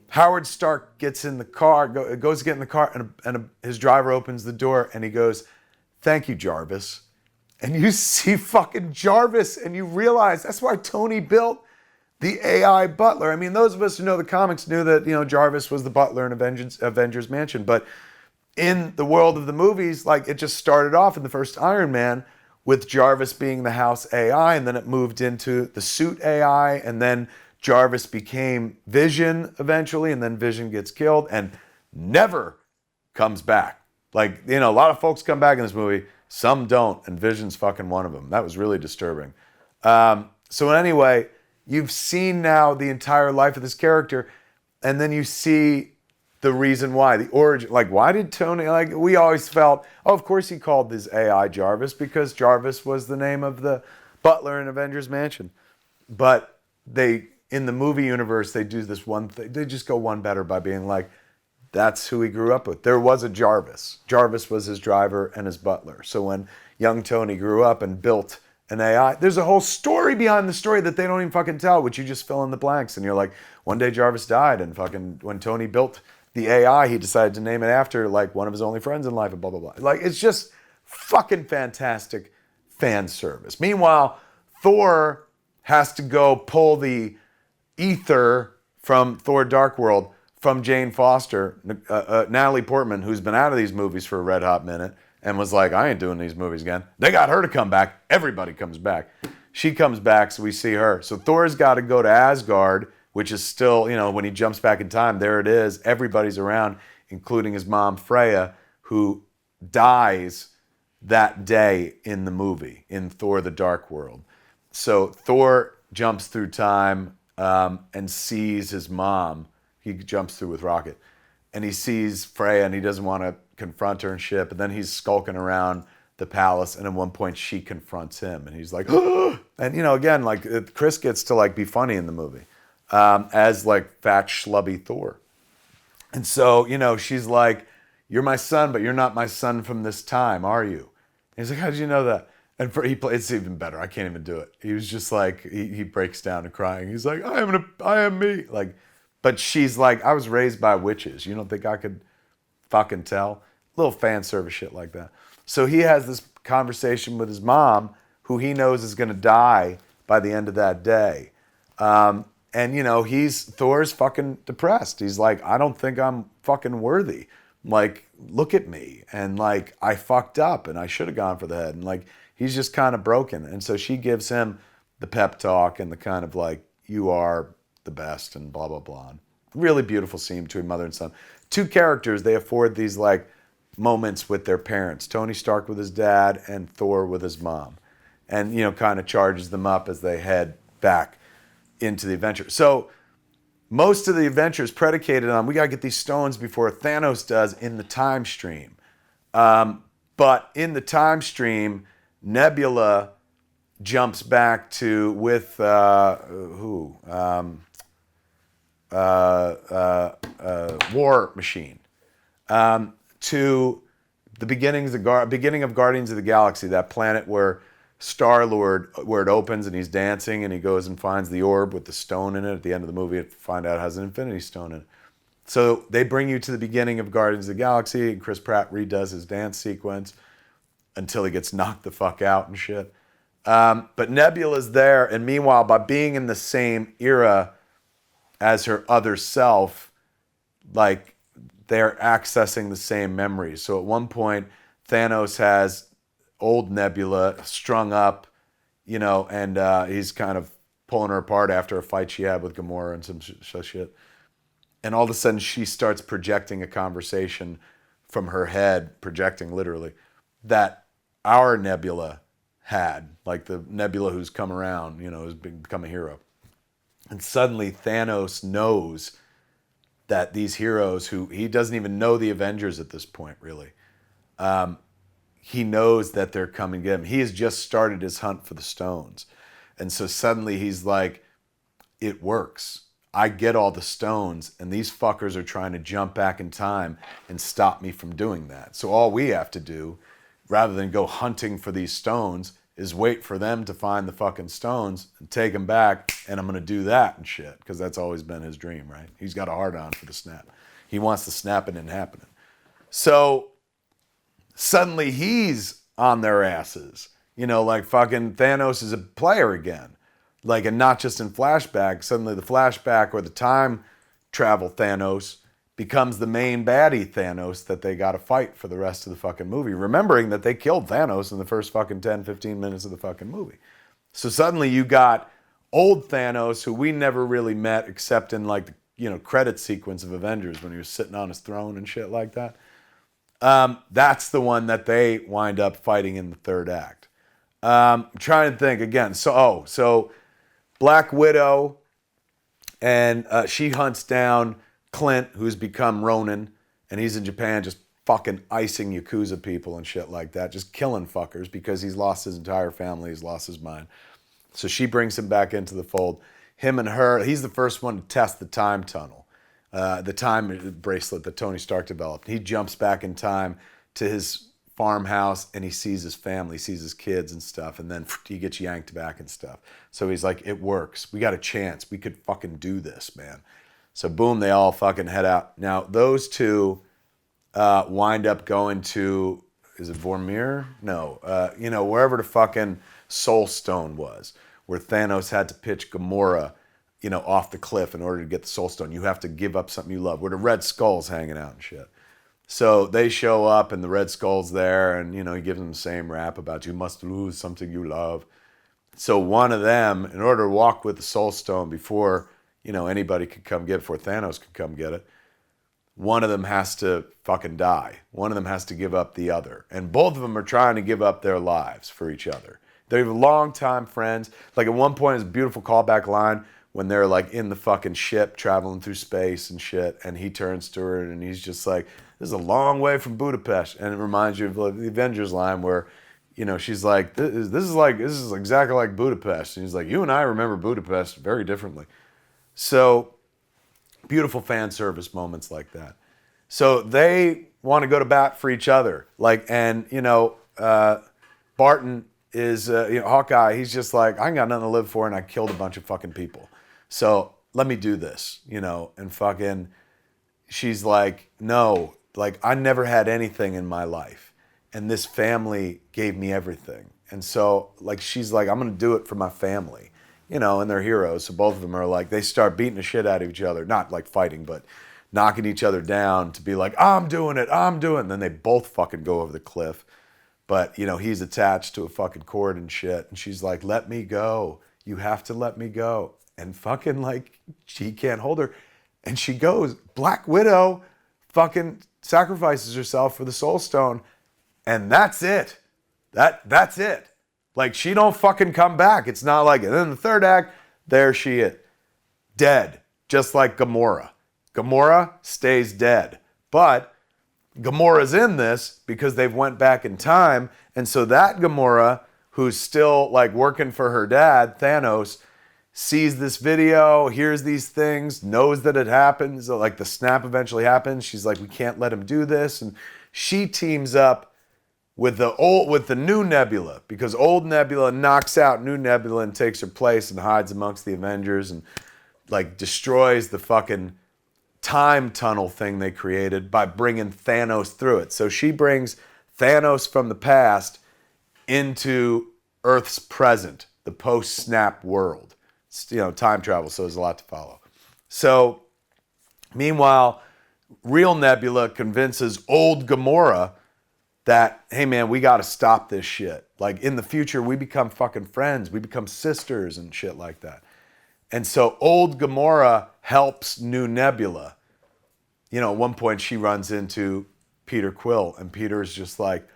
Howard Stark gets in the car, goes to get in the car, and his driver opens the door, and he goes, thank you, Jarvis. And you see fucking Jarvis, and you realize that's why Tony built the AI butler. I mean, those of us who know the comics knew that, Jarvis was the butler in Avengers Mansion. But in the world of the movies, like, it just started off in the first Iron Man with Jarvis being the house AI, and then it moved into the suit AI, and then Jarvis became Vision eventually, and then Vision gets killed and never comes back. Like, a lot of folks come back in this movie. Some don't, and Vision's fucking one of them. That was really disturbing. So anyway, you've seen now the entire life of this character, and then you see the reason why, the origin. Like, why did Tony, like, we always felt, oh, of course he called this AI Jarvis because Jarvis was the name of the butler in Avengers Mansion. But in the movie universe, they do this one thing. They just go one better by being like, that's who he grew up with. There was a Jarvis. Jarvis was his driver and his butler. So when young Tony grew up and built an AI, there's a whole story behind the story that they don't even fucking tell, which you just fill in the blanks. And you're like, one day Jarvis died, and fucking when Tony built the AI, he decided to name it after like one of his only friends in life, and blah, blah, blah. Like, it's just fucking fantastic fan service. Meanwhile, Thor has to go pull the ether from Thor Dark World from Jane Foster, Natalie Portman, who's been out of these movies for a red hot minute and was like, I ain't doing these movies again. They got her to come back. Everybody comes back. She comes back, so we see her. So Thor's got to go to Asgard, which is still, when he jumps back in time, there it is. Everybody's around, including his mom, Freya, who dies that day in the movie, in Thor the Dark World. So Thor jumps through time and sees his mom. He jumps through with Rocket, and he sees Freya, and he doesn't want to confront her and shit, but then he's skulking around the palace, and at one point she confronts him, and he's like, oh! And again, like, Chris gets to like be funny in the movie as like fat schlubby Thor. And so, she's like, you're my son, but you're not my son from this time, are you? And he's like, how did you know that? And it's even better. I can't even do it. He was just like, he breaks down and crying. He's like, I am me. Like, but she's like, I was raised by witches. You don't think I could fucking tell? Little fan service shit like that. So he has this conversation with his mom, who he knows is going to die by the end of that day. And, Thor's fucking depressed. He's like, I don't think I'm fucking worthy. Like, look at me. And like, I fucked up and I should have gone for the head. And like, he's just kind of broken. And so she gives him the pep talk and the kind of like, you are the best and blah, blah, blah. Really beautiful scene between mother and son. Two characters, they afford these like moments with their parents. Tony Stark with his dad and Thor with his mom. And, kind of charges them up as they head back into the adventure. So most of the adventure is predicated on, we got to get these stones before Thanos does in the time stream. But in the time stream, Nebula jumps back to with War Machine to the beginning of Guardians of the Galaxy, that planet where Star-Lord, where it opens and he's dancing and he goes and finds the orb with the stone in it. At the end of the movie, you find out it has an Infinity Stone in it. So they bring you to the beginning of Guardians of the Galaxy, and Chris Pratt redoes his dance sequence until he gets knocked the fuck out and shit. But Nebula's there, and meanwhile, by being in the same era as her other self, like, they're accessing the same memories. So at one point, Thanos has old Nebula strung up, and he's kind of pulling her apart after a fight she had with Gamora and some shit. And all of a sudden she starts projecting a conversation from her head, projecting literally, that our Nebula had, like the Nebula who's come around, has become a hero. And suddenly Thanos knows that these heroes, who he doesn't even know the Avengers at this point, really, he knows that they're coming to get him. He has just started his hunt for the stones. And so suddenly he's like, it works. I get all the stones, and these fuckers are trying to jump back in time and stop me from doing that. So all we have to do, rather than go hunting for these stones, is wait for them to find the fucking stones and take them back, and I'm going to do that and shit, because that's always been his dream, right? He's got a hard-on for the snap. He wants the snapping and happening. So suddenly he's on their asses. Like fucking Thanos is a player again. Like, and not just in flashback. Suddenly the flashback or the time travel Thanos becomes the main baddie Thanos that they got to fight for the rest of the fucking movie. Remembering that they killed Thanos in the first fucking 10, 15 minutes of the fucking movie. So suddenly you got old Thanos, who we never really met except in like the credit sequence of Avengers when he was sitting on his throne and shit like that. That's the one that they wind up fighting in the third act. I'm trying to think again. So Black Widow, and she hunts down Clint, who's become Ronin, and he's in Japan just fucking icing Yakuza people and shit like that, just killing fuckers because he's lost his entire family, he's lost his mind. So she brings him back into the fold. Him and her, he's the first one to test the time tunnel, the time bracelet that Tony Stark developed. He jumps back in time to his farmhouse and he sees his family, sees his kids and stuff, and then he gets yanked back and stuff. So he's like, it works. We got a chance. We could fucking do this, man. So boom, they all fucking head out. Now, those two wind up going to, is it Vormir? No, wherever the fucking Soul Stone was, where Thanos had to pitch Gamora, off the cliff in order to get the Soul Stone. You have to give up something you love, where the Red Skull's hanging out and shit. So they show up and the Red Skull's there, and he gives them the same rap about you must lose something you love. So one of them, in order to walk with the Soul Stone before anybody could come get it, before Thanos could come get it, one of them has to fucking die. One of them has to give up the other. And both of them are trying to give up their lives for each other. They're long-time friends. Like at one point, it's a beautiful callback line when they're like in the fucking ship traveling through space and shit, and he turns to her and he's just like, this is a long way from Budapest. And it reminds you of the Avengers line where, she's like, this is exactly like Budapest. And he's like, you and I remember Budapest very differently. So beautiful fan service moments like that. So they want to go to bat for each other. Barton is, Hawkeye, he's just like, I ain't got nothing to live for and I killed a bunch of fucking people. So let me do this, and fucking, she's like, no, like I never had anything in my life and this family gave me everything. And so like, she's like, I'm going to do it for my family, and they're heroes. So both of them are like, they start beating the shit out of each other, not like fighting, but knocking each other down to be like, I'm doing it. And then they both fucking go over the cliff. But, he's attached to a fucking cord and shit. And she's like, let me go. You have to let me go. And fucking like, she can't hold her. And she goes, Black Widow fucking sacrifices herself for the Soul Stone. And that's it. That's it. Like, she don't fucking come back. It's not like it. And then the third act, there she is. Dead. Just like Gamora. Gamora stays dead. But Gamora's in this because they've went back in time. And so that Gamora, who's still like working for her dad, Thanos, sees this video, hears these things, knows that it happens, like the snap eventually happens. She's like, we can't let him do this. And she teams up with the new Nebula, because old Nebula knocks out new Nebula and takes her place and hides amongst the Avengers and like destroys the fucking time tunnel thing they created by bringing Thanos through it. So she brings Thanos from the past into Earth's present, the post-snap world. It's, time travel, so there's a lot to follow. So, meanwhile, real Nebula convinces old Gamora that, hey man, we got to stop this shit. Like in the future, we become fucking friends. We become sisters and shit like that. And so old Gamora helps new Nebula. You know, at one point she runs into Peter Quill, and Peter's just like,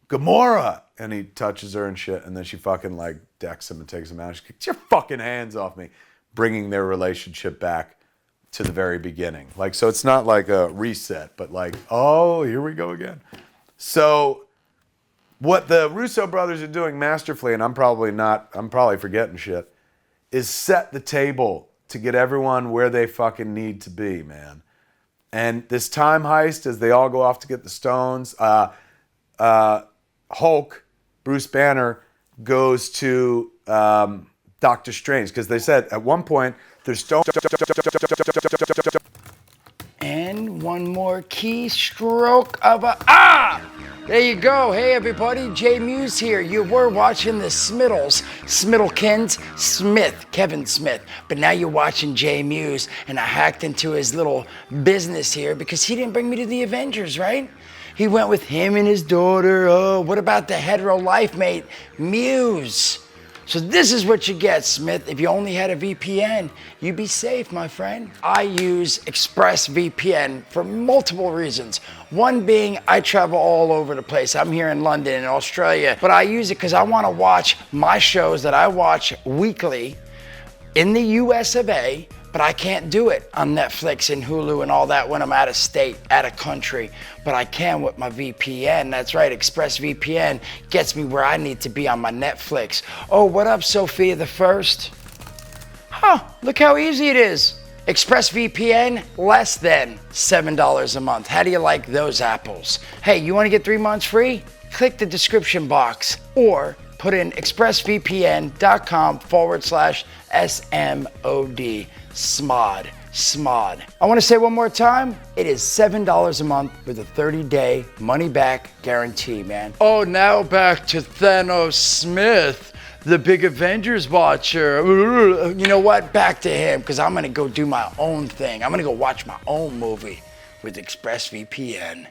Gamora! And he touches her and shit, and then she fucking like decks him and takes him out. She kicks your fucking hands off me, bringing their relationship back to the very beginning. Like, so it's not like a reset, but like, oh, here we go again. So what the Russo brothers are doing masterfully, and I'm probably forgetting shit, is set the table to get everyone where they fucking need to be, man. And this time heist, as they all go off to get the stones, Hulk, Bruce Banner, goes to Doctor Strange, because they said at one point there's stones. And one more keystroke of a there you go. Hey everybody, Jay Muse here. You were watching the Smiddlekins, Kevin Smith. But now you're watching Jay Muse, and I hacked into his little business here because he didn't bring me to the Avengers, right? He went with him and his daughter. Oh, what about the hetero life mate, Muse? So this is what you get, Smith. If you only had a VPN, you'd be safe, my friend. I use ExpressVPN for multiple reasons. One being I travel all over the place. I'm here in London and Australia, but I use it because I want to watch my shows that I watch weekly in the US of A, but I can't do it on Netflix and Hulu and all that when I'm out of state, out of country. But I can with my VPN. That's right, ExpressVPN gets me where I need to be on my Netflix. Oh, what up, Sophia the First? Huh, look how easy it is. ExpressVPN, less than $7 a month. How do you like those apples? Hey, you want to get 3 months free? Click the description box or put in expressvpn.com/SMOD. SMOD. I want to say one more time, it is $7 a month with a 30-day money-back guarantee, man. Oh, now back to Thanos Smith, the big Avengers watcher. You know what? Back to him, because I'm going to go do my own thing. I'm going to go watch my own movie with ExpressVPN.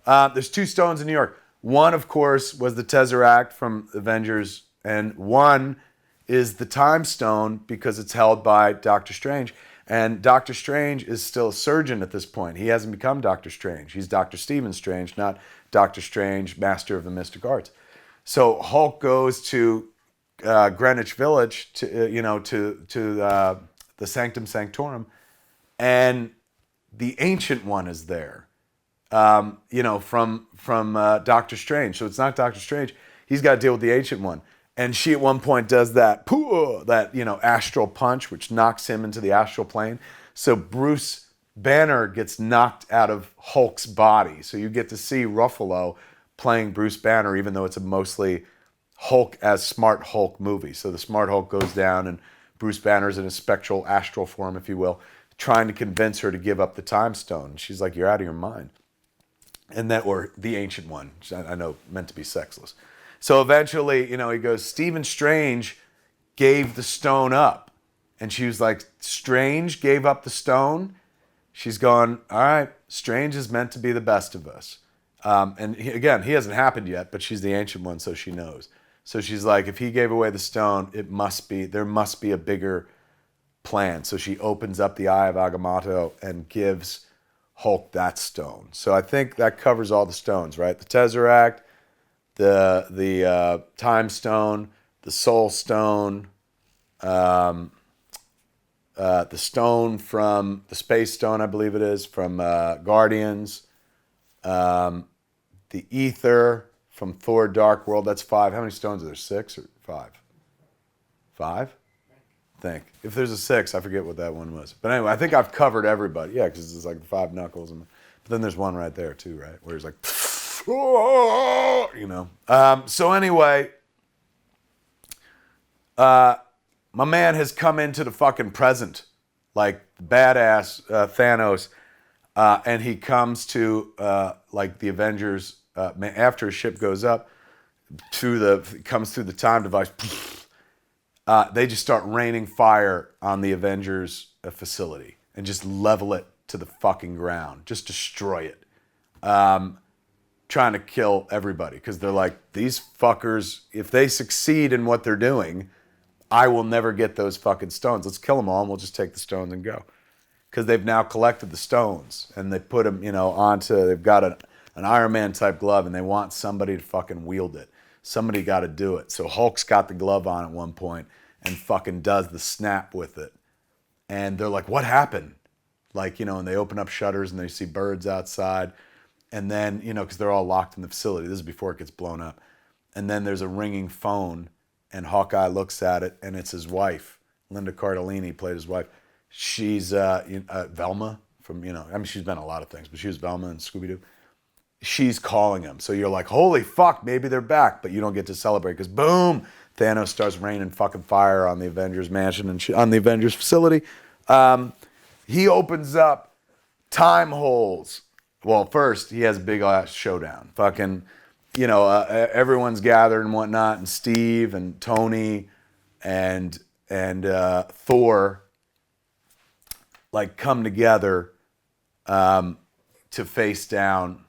There's 2 stones in New York. One, of course, was the Tesseract from Avengers, and one is the Time Stone because it's held by Doctor Strange. And Doctor Strange is still a surgeon at this point. He hasn't become Doctor Strange. He's Dr. Stephen Strange, not Doctor Strange, Master of the Mystic Arts. So Hulk goes to Greenwich Village, to the Sanctum Sanctorum, and the Ancient One is there. From Doctor Strange. So it's not Doctor Strange. He's got to deal with the Ancient One. And she at one point does that astral punch, which knocks him into the astral plane. So Bruce Banner gets knocked out of Hulk's body. So you get to see Ruffalo playing Bruce Banner, even though it's a mostly Hulk as Smart Hulk movie. So the Smart Hulk goes down, and Bruce Banner's in a spectral astral form, if you will, trying to convince her to give up the Time Stone. And she's like, "You're out of your mind." Or the Ancient One, which I know meant to be sexless. So eventually, he goes, Stephen Strange gave the stone up. And she was like, Strange gave up the stone? She's going, all right, Strange is meant to be the best of us. He hasn't happened yet, but she's the Ancient One, so she knows. So she's like, if he gave away the stone, there must be a bigger plan. So she opens up the Eye of Agamotto and gives Hulk that stone. So I think that covers all the stones, right? The Tesseract, the Time Stone, the Soul Stone, the stone from the Space Stone, I believe it is, from Guardians, the Ether from Thor: Dark World. That's 5. How many stones are there? 6 or 5? 5? I think. If there's a 6, I forget what that one was. But anyway, I think I've covered everybody. Yeah, because it's like the 5 knuckles. But then there's one right there too, right? Where he's like, so anyway, my man has come into the fucking present, like badass Thanos, and he comes to like the Avengers after his ship goes up comes through the time device. They just start raining fire on the Avengers facility and just level it to the fucking ground, just destroy it. trying to kill everybody because they're like, these fuckers, if they succeed in what they're doing, I will never get those fucking stones. Let's kill them all and we'll just take the stones and go. Because they've now collected the stones and they put them, onto, they've got an Iron Man type glove and they want somebody to fucking wield it. Somebody got to do it. So Hulk's got the glove on at one point and fucking does the snap with it. And they're like, what happened? Like, and they open up shutters and they see birds outside. And then, because they're all locked in the facility. This is before it gets blown up. And then there's a ringing phone and Hawkeye looks at it and it's his wife. Linda Cardellini played his wife. She's Velma from, she's been in a lot of things, but she was Velma in Scooby-Doo. She's calling him. So you're like, holy fuck, maybe they're back. But you don't get to celebrate because boom, Thanos starts raining fucking fire on the Avengers mansion and on the Avengers facility. He opens up time holes. Well, first, he has a big ass showdown. Fucking, everyone's gathered and whatnot, and Steve and Tony and Thor come together to face down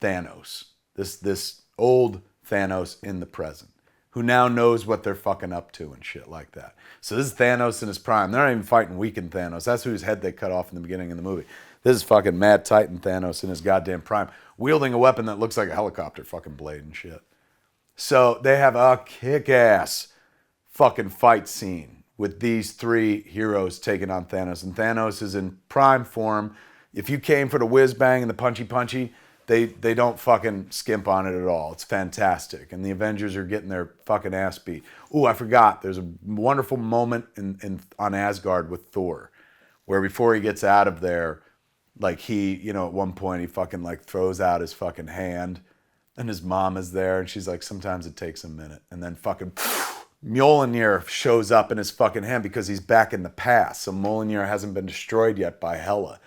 Thanos. This old Thanos in the present, who now knows what they're fucking up to and shit like that. So this is Thanos in his prime. They're not even fighting weakened Thanos. That's whose head they cut off in the beginning of the movie. This is fucking Mad Titan Thanos in his goddamn prime, wielding a weapon that looks like a helicopter fucking blade and shit. So they have a kick-ass fucking fight scene with these three heroes taking on Thanos. And Thanos is in prime form. If you came for the whiz-bang and the punchy-punchy, they don't fucking skimp on it at all. It's fantastic. And the Avengers are getting their fucking ass beat. Ooh, I forgot. There's a wonderful moment on Asgard with Thor, where before he gets out of there, he, at one point he fucking throws out his fucking hand and his mom is there and she's like, sometimes it takes a minute. And then fucking Mjolnir shows up in his fucking hand because he's back in the past. So Mjolnir hasn't been destroyed yet by Hela.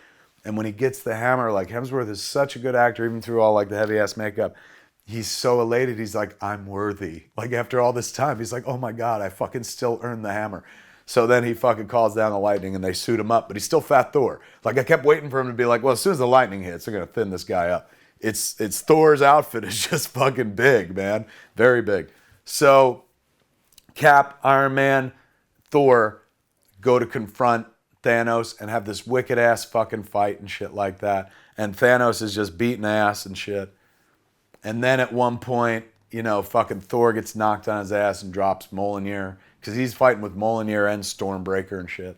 And when he gets the hammer, Hemsworth is such a good actor, even through all the heavy ass makeup. He's so elated. He's like, I'm worthy. After all this time, he's like, oh my God, I fucking still earned the hammer. So then he fucking calls down the lightning and they suit him up, but he's still Fat Thor. I kept waiting for him to be like, well, as soon as the lightning hits, they're going to thin this guy up. It's Thor's outfit is just fucking big, man. Very big. So Cap, Iron Man, Thor go to confront Thanos and have this wicked ass fucking fight and shit like that. And Thanos is just beating ass and shit. And then at one point, fucking Thor gets knocked on his ass and drops Mjolnir. Because he's fighting with Mjolnir and Stormbreaker and shit.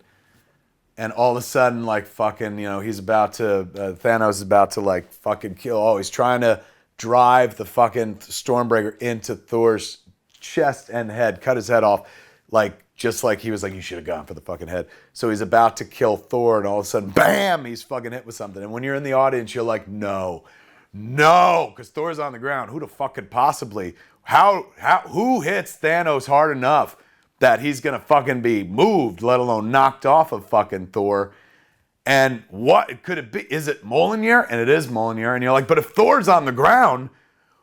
And all of a sudden, he's about to, Thanos is about to, fucking kill. Oh, he's trying to drive the fucking Stormbreaker into Thor's chest and head, cut his head off. Just like he was like, you should have gone for the fucking head. So he's about to kill Thor, and all of a sudden, bam, he's fucking hit with something. And when you're in the audience, you're like, no, because Thor's on the ground. Who the fuck could possibly, who hits Thanos hard enough that he's going to fucking be moved, let alone knocked off of fucking Thor? And what could it be? Is it Mjolnir? And it is Mjolnir. And you're like, but if Thor's on the ground,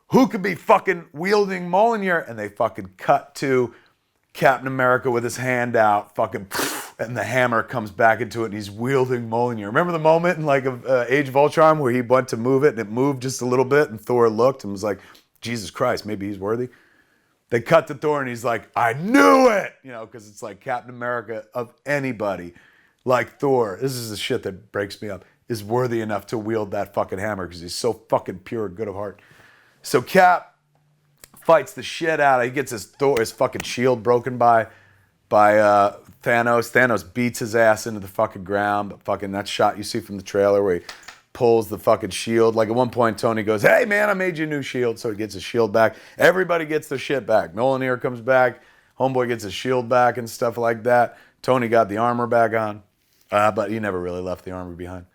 who could be fucking wielding Mjolnir? And they fucking cut to Captain America with his hand out, fucking, and the hammer comes back into it and he's wielding Mjolnir. Remember the moment in Age of Ultron where he went to move it and it moved just a little bit and Thor looked and was like, Jesus Christ, maybe he's worthy? They cut to Thor and he's like, I knew it! Because it's Captain America of anybody, Thor, this is the shit that breaks me up, is worthy enough to wield that fucking hammer because he's so fucking pure and good of heart. So Cap fights the shit out of, he gets his fucking shield broken by Thanos. Thanos beats his ass into the fucking ground, but fucking that shot you see from the trailer where he pulls the fucking shield. At one point, Tony goes, hey man, I made you a new shield. So he gets his shield back. Everybody gets their shit back. Mjolnir comes back. Homeboy gets his shield back and stuff like that. Tony got the armor back on. But he never really left the armor behind.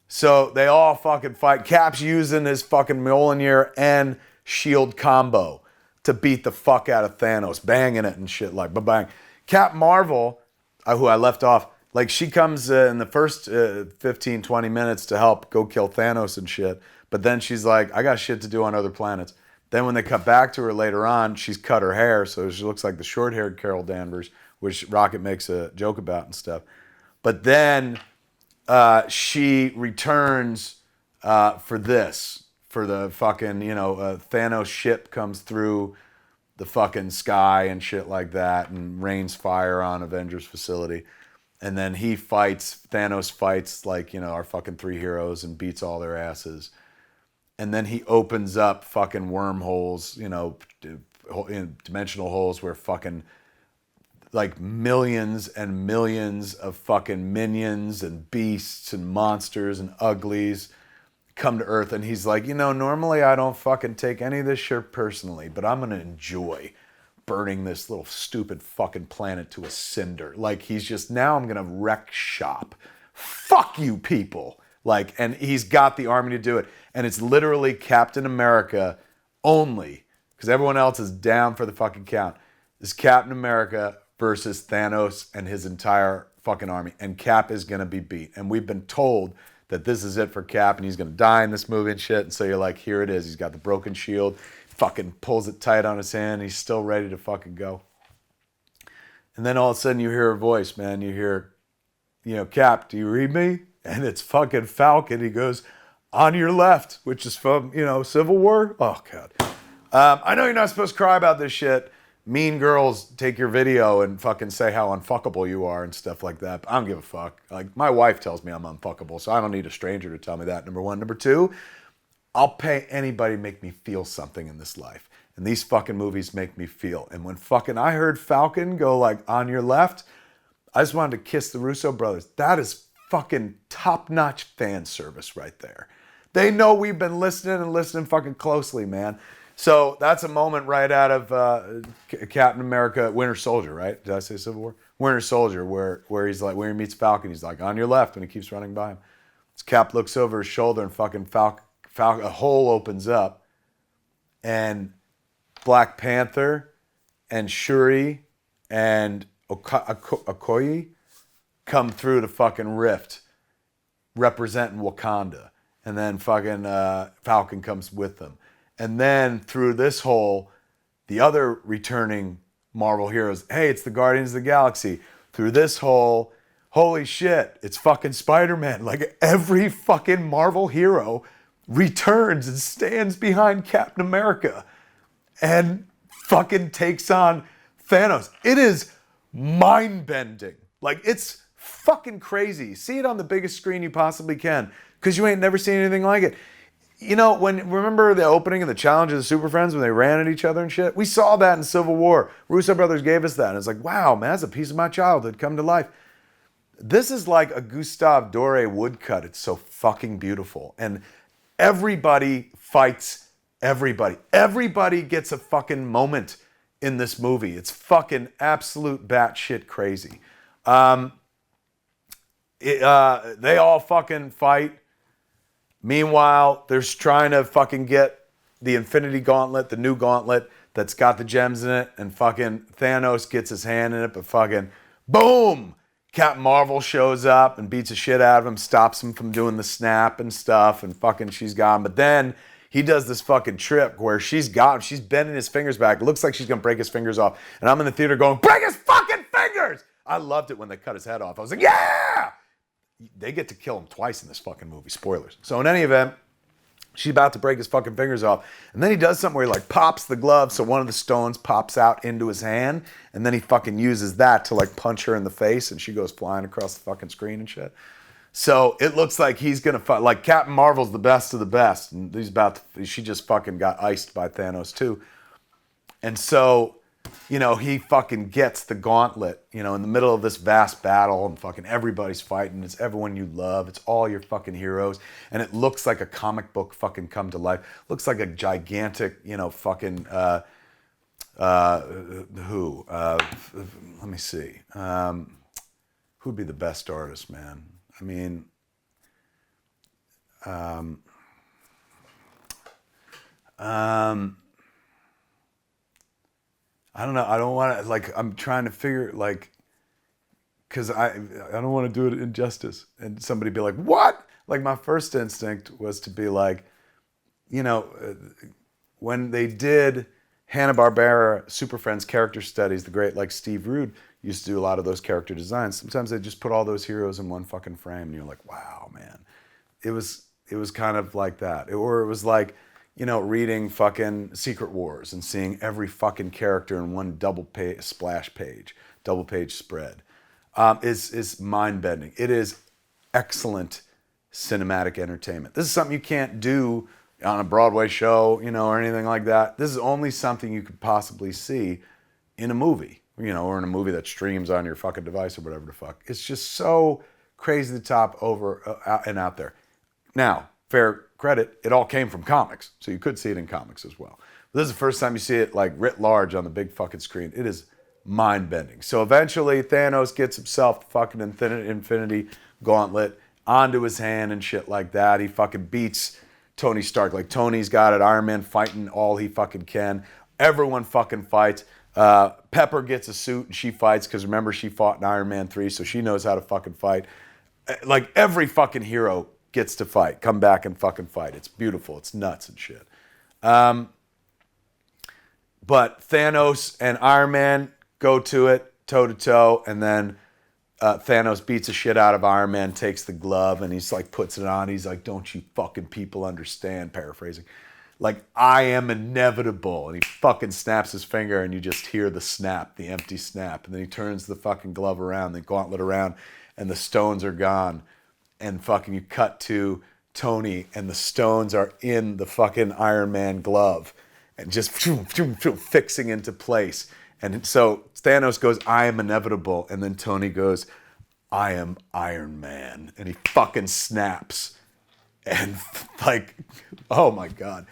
So they all fucking fight. Cap's using his fucking Mjolnir and shield combo to beat the fuck out of Thanos, banging it and shit bang. Cap Marvel, who I left off, she comes in the first 15, 20 minutes to help go kill Thanos and shit. But then she's like, I got shit to do on other planets. Then when they cut back to her later on, she's cut her hair. So she looks like the short-haired Carol Danvers, which Rocket makes a joke about and stuff. But then she returns for for the fucking, Thanos ship comes through the fucking sky and shit like that and rains fire on Avengers facility. And then Thanos fights like, our fucking three heroes and beats all their asses. And then he opens up fucking wormholes, dimensional holes where fucking like millions and millions of fucking minions and beasts and monsters and uglies come to Earth. And he's like, normally I don't fucking take any of this shit personally, but I'm going to enjoy burning this little stupid fucking planet to a cinder. Like, he's just, now I'm going to wreck shop. Fuck you people. Like, and he's got the army to do it. And it's literally Captain America only, because everyone else is down for the fucking count. It's Captain America versus Thanos and his entire fucking army. And Cap is going to be beat. And we've been told that this is it for Cap and he's going to die in this movie and shit. And so you're like, here it is. He's got the broken shield. Fucking pulls it tight on his hand. He's still ready to fucking go. And then all of a sudden you hear a voice, man. You hear, Cap, do you read me? And it's fucking Falcon. He goes, on your left, which is from, Civil War. Oh, God. I know you're not supposed to cry about this shit. Mean girls take your video and fucking say how unfuckable you are and stuff like that. But I don't give a fuck. Like, my wife tells me I'm unfuckable, so I don't need a stranger to tell me that, number one. Number two, I'll pay anybody to make me feel something in this life. And these fucking movies make me feel. And when fucking I heard Falcon go like, on your left, I just wanted to kiss the Russo brothers. That is fucking top-notch fan service right there. They know we've been listening fucking closely, man. So that's a moment right out of Captain America, Winter Soldier, right? Did I say Civil War? Winter Soldier, where he's like, where he meets Falcon, he's like, on your left, and he keeps running by him. Cap looks over his shoulder and fucking Falcon, a hole opens up, and Black Panther and Shuri and Okoye come through the fucking rift, representing Wakanda. And then fucking Falcon comes with them. And then through this hole, the other returning Marvel heroes, hey, it's the Guardians of the Galaxy. Through this hole, holy shit, it's fucking Spider-Man. Like, every fucking Marvel hero returns and stands behind Captain America and fucking takes on Thanos. It is mind-bending. Like, it's fucking crazy. See it on the biggest screen you possibly can, because you ain't never seen anything like it. Remember the opening of the Challenge of the Super Friends when they ran at each other and shit? We saw that in Civil War. Russo brothers gave us that. And it's like, wow, man, that's a piece of my childhood come to life. This is like a Gustave Doré woodcut. It's so fucking beautiful. And everybody fights everybody. Everybody gets a fucking moment in this movie. It's fucking absolute batshit crazy. They all fucking fight. Meanwhile, they're trying to fucking get the Infinity Gauntlet, the new gauntlet that's got the gems in it, and fucking Thanos gets his hand in it, but fucking boom! Captain Marvel shows up and beats the shit out of him, stops him from doing the snap and stuff, and fucking she's gone. But then he does this fucking trip where she's bending his fingers back. It looks like she's gonna break his fingers off. And I'm in the theater going, break his fucking fingers! I loved it when they cut his head off. I was like, yeah! They get to kill him twice in this fucking movie. Spoilers. So in any event, she's about to break his fucking fingers off. And then he does something where he like pops the glove so one of the stones pops out into his hand. And then he fucking uses that to like punch her in the face and she goes flying across the fucking screen and shit. So it looks like he's going to fight. Like Captain Marvel's the best of the best. And she just fucking got iced by Thanos too. And so, he fucking gets the gauntlet, in the middle of this vast battle and fucking everybody's fighting. It's everyone you love. It's all your fucking heroes. And it looks like a comic book fucking come to life. Looks like a gigantic, fucking, let me see. Who'd be the best artist, man? I mean, I don't know. I don't want to, I'm trying to figure, because I don't want to do it injustice. And somebody be like, what? Like, my first instinct was to be like, when they did Hanna-Barbera Super Friends character studies, the great, Steve Rude used to do a lot of those character designs. Sometimes they just put all those heroes in one fucking frame, and you're like, wow, man. It was kind of like that. Or it was like, reading fucking Secret Wars and seeing every fucking character in one splash page, double page spread, is mind bending. It is excellent cinematic entertainment. This is something you can't do on a Broadway show, or anything like that. This is only something you could possibly see in a movie, or in a movie that streams on your fucking device or whatever the fuck. It's just so crazy the top over and out there. Now, fair credit, it all came from comics, so you could see it in comics as well. But this is the first time you see it like writ large on the big fucking screen. It is mind-bending. So eventually Thanos gets himself the fucking Infinity Gauntlet onto his hand and shit like that. He fucking beats Tony Stark. Like, Tony's got it. Iron Man fighting all he fucking can. Everyone fucking fights. Pepper gets a suit and she fights because remember, she fought in Iron Man 3, so she knows how to fucking fight. Like, every fucking hero gets to fight, come back and fucking fight. It's beautiful. It's nuts and shit. But Thanos and Iron Man go to it toe to toe, and then Thanos beats the shit out of Iron Man, takes the glove, and he's like, puts it on. He's like, don't you fucking people understand, paraphrasing, like, I am inevitable. And he fucking snaps his finger, and you just hear the snap, the empty snap. And then he turns the fucking glove around, the gauntlet around, and the stones are gone. And fucking you cut to Tony, and the stones are in the fucking Iron Man glove and just fixing into place. And so Thanos goes, I am inevitable. And then Tony goes, I am Iron Man. And he fucking snaps. And like, oh my God.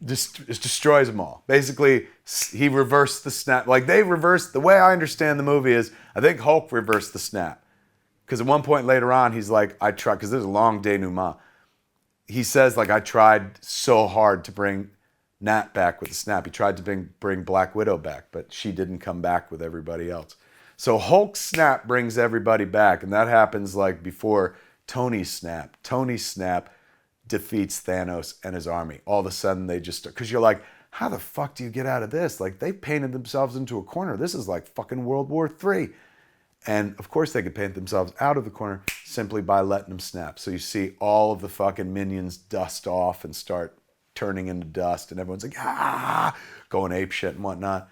Just destroys them all. Basically, he reversed the snap. Like, they reversed, the way I understand the movie is, I think Hulk reversed the snap. Because at one point later on, he's like, I tried, because there's a long denouement. He says, like, I tried so hard to bring Nat back with the snap. He tried to bring Black Widow back, but she didn't come back with everybody else. So Hulk's snap brings everybody back, and that happens like before Tony's snap. Tony's snap defeats Thanos and his army. All of a sudden, they just, because you're like, how the fuck do you get out of this? Like, they painted themselves into a corner. This is like fucking World War III. And of course they could paint themselves out of the corner simply by letting them snap. So you see all of the fucking minions dust off and start turning into dust, and everyone's like, going ape shit and whatnot.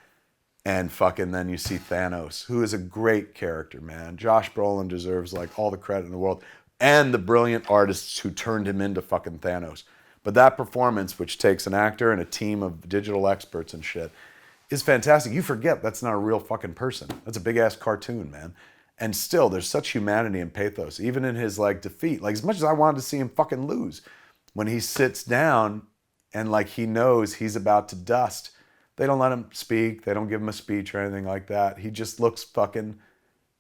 And fucking then you see Thanos, who is a great character, man. Josh Brolin deserves like all the credit in the world, and the brilliant artists who turned him into fucking Thanos. But that performance, which takes an actor and a team of digital experts and shit, is fantastic. You forget that's not a real fucking person. That's a big ass cartoon, man. And still, there's such humanity and pathos, even in his like defeat. Like, as much as I wanted to see him fucking lose, when he sits down and like he knows he's about to dust, they don't let him speak. They don't give him a speech or anything like that. He just looks fucking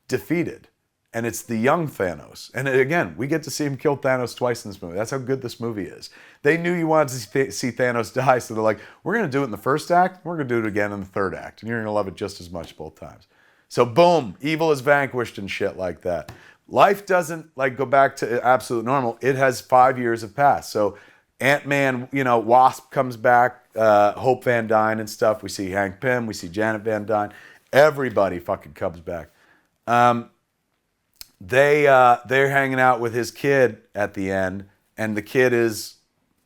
defeated. And it's the young Thanos. And again, we get to see him kill Thanos twice in this movie. That's how good this movie is. They knew you wanted to see Thanos die, so they're like, we're going to do it in the first act, we're going to do it again in the third act, and you're going to love it just as much both times. So boom, evil is vanquished and shit like that. Life doesn't like go back to absolute normal. It has 5 years have passed. So Ant-Man, Wasp comes back, Hope Van Dyne and stuff. We see Hank Pym, we see Janet Van Dyne. Everybody fucking comes back. They're hanging out with his kid at the end, and the kid is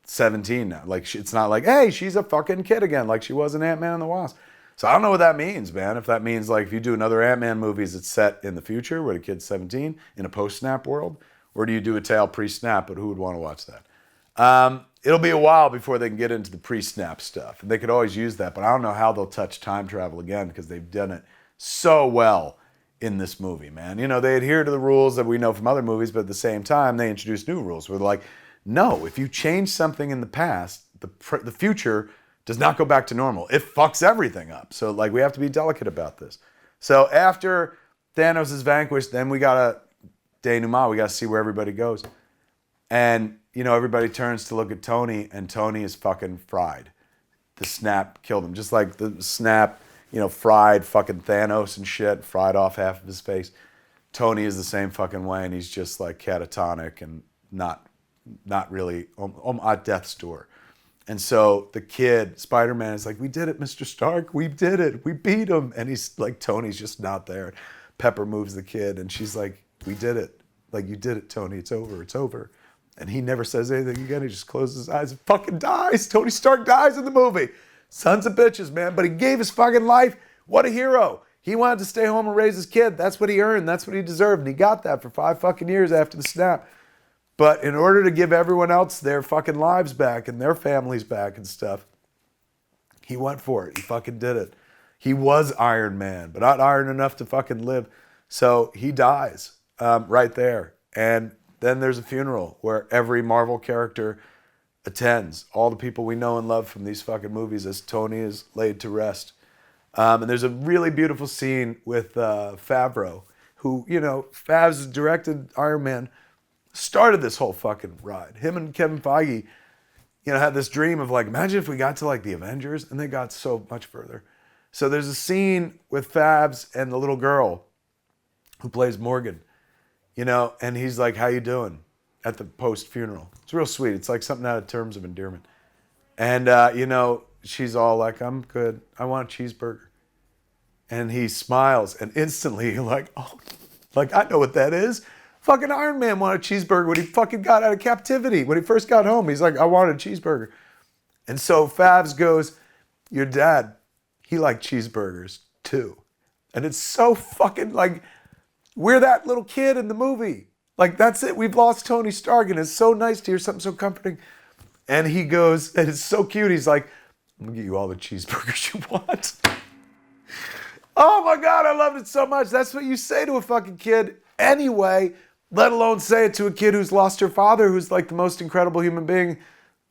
17 now. Like, it's not like, hey, she's a fucking kid again, like she was in Ant-Man and the Wasp. So I don't know what that means, man. If that means like if you do another Ant-Man movie, is it set in the future where the kid's 17 in a post-snap world, or do you do a tale pre-snap? But who would want to watch that? It'll be a while before they can get into the pre-snap stuff, and they could always use that. But I don't know how they'll touch time travel again, because they've done it so well in this movie, man. They adhere to the rules that we know from other movies, but at the same time, they introduce new rules where they're like, no, if you change something in the past, the future does not go back to normal. It fucks everything up. So, like, we have to be delicate about this. So after Thanos is vanquished, then we got a denouement. We got to see where everybody goes. And, everybody turns to look at Tony, and Tony is fucking fried. The snap killed him. Just like the snap, fried fucking Thanos and shit, fried off half of his face. Tony is the same fucking way, and he's just like catatonic and not really at death's door. And so the kid, Spider-Man, is like, we did it, Mr. Stark. We did it. We beat him. And he's like, Tony's just not there. Pepper moves the kid, and she's like, we did it. Like, you did it, Tony. It's over. It's over. And he never says anything again. He just closes his eyes and fucking dies. Tony Stark dies in the movie. Sons of bitches, man. But he gave his fucking life. What a hero. He wanted to stay home and raise his kid. That's what he earned. That's what he deserved. And he got that for 5 fucking years after the snap. But in order to give everyone else their fucking lives back and their families back and stuff, he went for it. He fucking did it. He was Iron Man, but not iron enough to fucking live. So he dies right there. And then there's a funeral where every Marvel character attends. All the people we know and love from these fucking movies as Tony is laid to rest. And there's a really beautiful scene with Favreau, who, you know, Favs directed Iron Man, started this whole fucking ride. Him and Kevin Feige, you know, had this dream of like, imagine if we got to like the Avengers, and they got so much further. So there's a scene with Fabs and the little girl who plays Morgan, you know, and he's like, how you doing? At the post-funeral. It's real sweet. It's like something out of Terms of Endearment. And, you know, she's all like, I'm good. I want a cheeseburger. And he smiles, and instantly you're like, oh, like, I know what that is. Fucking Iron Man wanted a cheeseburger when he fucking got out of captivity. When he first got home, he's like, I wanted a cheeseburger. And so Favs goes, your dad, he liked cheeseburgers too. And it's so fucking like, we're that little kid in the movie. Like, that's it. We've lost Tony Stark, and it's so nice to hear something so comforting. And he goes, and it's so cute. He's like, I'm gonna get you all the cheeseburgers you want. Oh my God, I loved it so much. That's what you say to a fucking kid anyway, let alone say it to a kid who's lost her father, who's like the most incredible human being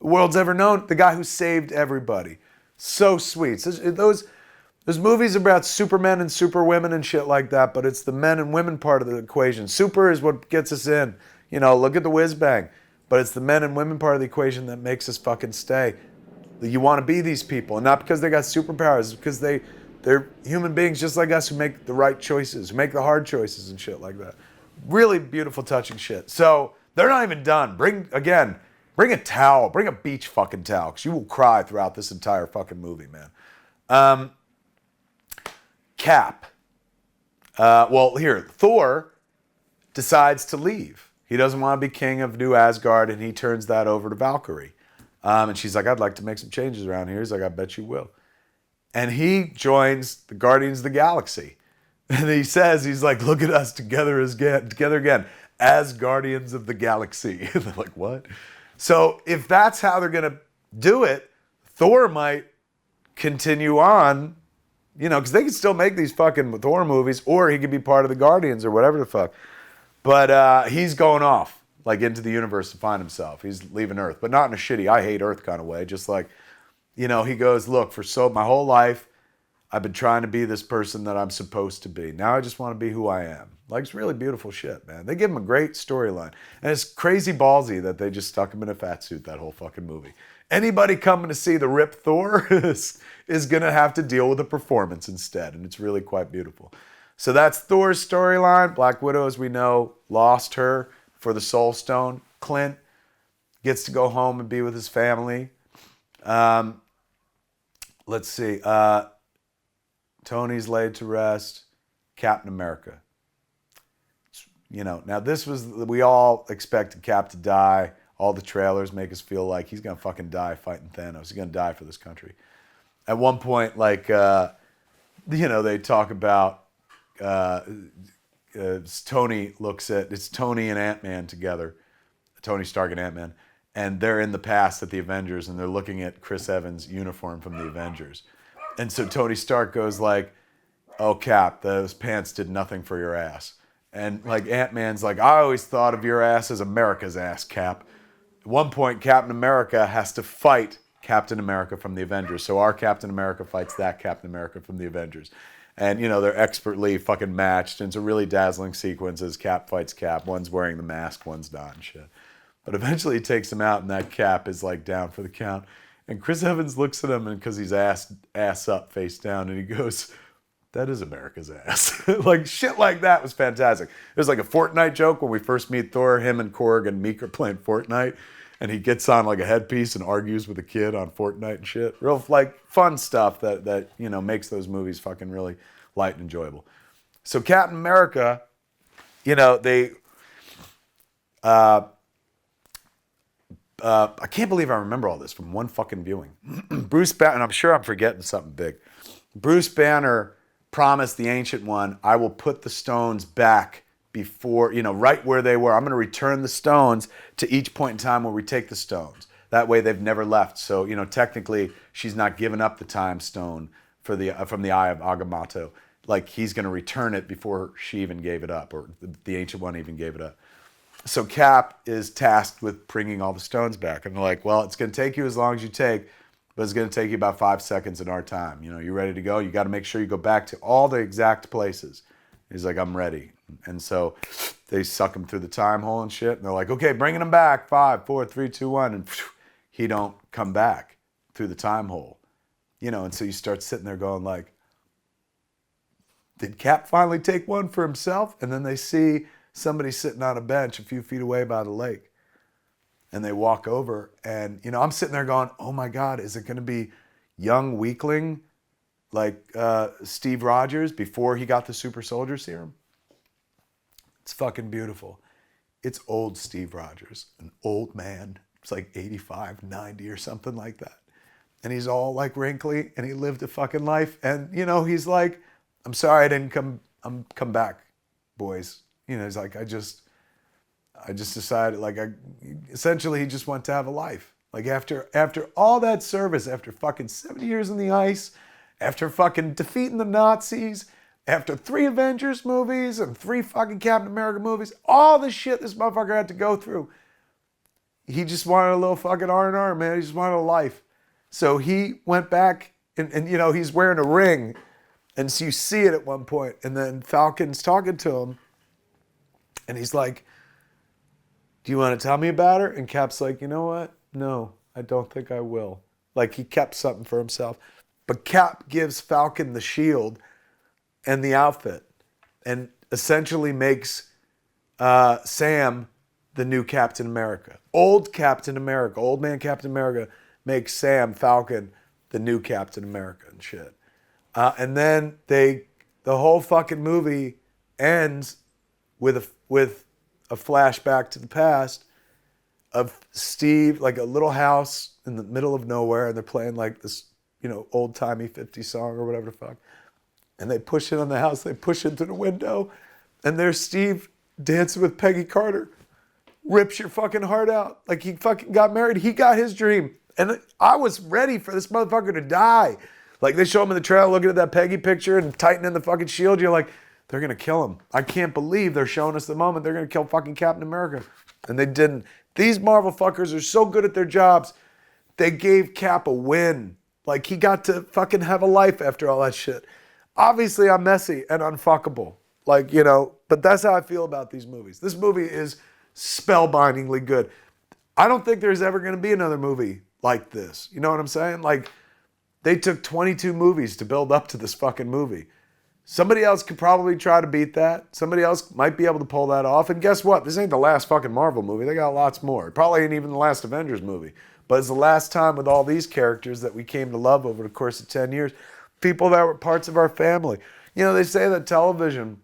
the world's ever known, the guy who saved everybody. So sweet. So those movies about supermen and superwomen and shit like that, but it's the men and women part of the equation. Super is what gets us in. You know, look at the whiz bang. But it's the men and women part of the equation that makes us fucking stay. You want to be these people, and not because they got superpowers, it's because they're human beings just like us who make the right choices, who make the hard choices and shit like that. Really beautiful, touching shit. So they're not even done. Bring a towel. Bring a beach fucking towel, because you will cry throughout this entire fucking movie, man. Cap. Thor decides to leave. He doesn't want to be king of New Asgard, and he turns that over to Valkyrie. And she's like, I'd like to make some changes around here. He's like, I bet you will. And he joins the Guardians of the Galaxy. And he says, he's like, look at us together again, as Guardians of the Galaxy. And they're like, what? So if that's how they're going to do it, Thor might continue on, you know, because they can still make these fucking Thor movies, or he could be part of the Guardians or whatever the fuck. But he's going off, like, into the universe to find himself. He's leaving Earth, but not in a shitty, I hate Earth kind of way. Just like, you know, he goes, look, my whole life, I've been trying to be this person that I'm supposed to be. Now I just want to be who I am. Like, it's really beautiful shit, man. They give him a great storyline. And it's crazy ballsy that they just stuck him in a fat suit that whole fucking movie. Anybody coming to see the ripped Thor is going to have to deal with a performance instead. And it's really quite beautiful. So that's Thor's storyline. Black Widow, as we know, lost her for the Soul Stone. Clint gets to go home and be with his family. Let's see. Tony's laid to rest. Captain America. You know, now we all expected Cap to die. All the trailers make us feel like he's going to fucking die fighting Thanos. He's going to die for this country. At one point, like, you know, they talk about Tony it's Tony and Ant-Man together. Tony Stark and Ant-Man. And they're in the past at the Avengers, and they're looking at Chris Evans' uniform from the Avengers. And so Tony Stark goes like, oh, Cap, those pants did nothing for your ass. And like Ant-Man's like, I always thought of your ass as America's ass, Cap. At one point, Captain America has to fight Captain America from the Avengers. So our Captain America fights that Captain America from the Avengers. And, you know, they're expertly fucking matched. And it's a really dazzling sequence as Cap fights Cap. One's wearing the mask, one's not and shit. But eventually he takes him out, and that Cap is like down for the count. And Chris Evans looks at him, and because he's ass up, face down, and he goes, that is America's ass. Like, shit like that was fantastic. There's like a Fortnite joke when we first meet Thor. Him and Korg and Meek are playing Fortnite, and he gets on like a headpiece and argues with a kid on Fortnite and shit. Real like fun stuff that you know makes those movies fucking really light and enjoyable. So Captain America, you know, I can't believe I remember all this from one fucking viewing. Bruce Banner, and I'm sure I'm forgetting something big. Bruce Banner promised the Ancient One, I will put the stones back before, right where they were. I'm going to return the stones to each point in time where we take the stones. That way they've never left. So, technically she's not giving up the time stone from the Eye of Agamotto. Like, he's going to return it before she even gave it up, or the Ancient One even gave it up. So Cap is tasked with bringing all the stones back. And they're like, well, it's going to take you as long as you take, but it's going to take you about 5 seconds in our time. You ready to go? You got to make sure you go back to all the exact places. He's like, I'm ready. And so they suck him through the time hole and shit. And they're like, okay, bringing him back. 5, 4, 3, 2, 1. And he don't come back through the time hole. And so you start sitting there going like, did Cap finally take one for himself? And then they see somebody sitting on a bench a few feet away by the lake. And they walk over and, I'm sitting there going, oh my God, is it going to be young weakling like Steve Rogers before he got the super soldier serum? It's fucking beautiful. It's old Steve Rogers, an old man. It's like 85, 90 or something like that. And he's all like wrinkly and he lived a fucking life. And, he's like, I'm sorry I didn't come back, boys. He's like, I just decided, like, essentially he just wanted to have a life. Like, after all that service, after fucking 70 years in the ice, after fucking defeating the Nazis, after 3 Avengers movies and 3 fucking Captain America movies, all the shit this motherfucker had to go through, he just wanted a little fucking R&R, man. He just wanted a life. So he went back and he's wearing a ring. And so you see it at one point, and then Falcon's talking to him, and he's like, do you want to tell me about her? And Cap's like, you know what? No, I don't think I will. Like, he kept something for himself. But Cap gives Falcon the shield and the outfit and essentially makes Sam the new Captain America. Old man Captain America makes Sam, Falcon, the new Captain America and shit. And then the whole fucking movie ends with a flashback to the past of Steve, like a little house in the middle of nowhere, and they're playing like this, old-timey 50s song or whatever the fuck. And they push in on the house, they push into the window, and there's Steve dancing with Peggy Carter. Rips your fucking heart out. Like, he fucking got married. He got his dream. And I was ready for this motherfucker to die. Like, they show him in the trailer looking at that Peggy picture and tightening the fucking shield. You're like, they're going to kill him. I can't believe they're showing us the moment they're going to kill fucking Captain America. And they didn't. These Marvel fuckers are so good at their jobs. They gave Cap a win. Like, he got to fucking have a life after all that shit. Obviously, I'm messy and unfuckable. Like, but that's how I feel about these movies. This movie is spellbindingly good. I don't think there's ever going to be another movie like this. You know what I'm saying? Like, they took 22 movies to build up to this fucking movie. Somebody else could probably try to beat that. Somebody else might be able to pull that off. And guess what? This ain't the last fucking Marvel movie. They got lots more. It probably ain't even the last Avengers movie. But it's the last time with all these characters that we came to love over the course of 10 years. People that were parts of our family. They say that television,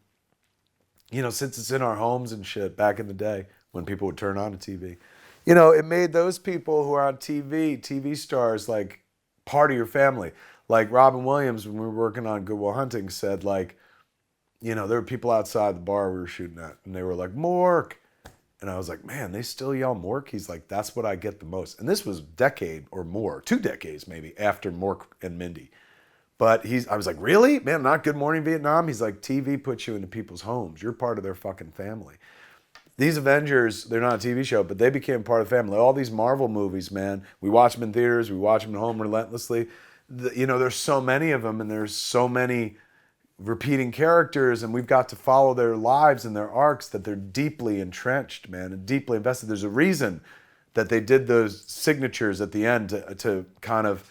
since it's in our homes and shit back in the day when people would turn on a TV, it made those people who are on TV stars, like, part of your family. Like Robin Williams, when we were working on Good Will Hunting, said, like, there were people outside the bar we were shooting at, and they were like, Mork. And I was like, man, they still yell Mork? He's like, that's what I get the most. And this was a decade or more, 2 decades maybe, after Mork and Mindy. But I was like, really? Man, not Good Morning Vietnam? He's like, TV puts you into people's homes. You're part of their fucking family. These Avengers, they're not a TV show, but they became part of the family. All these Marvel movies, man, we watch them in theaters, we watch them at home relentlessly. There's so many of them, and there's so many repeating characters, and we've got to follow their lives and their arcs that they're deeply entrenched, man, and deeply invested. There's a reason that they did those signatures at the end to kind of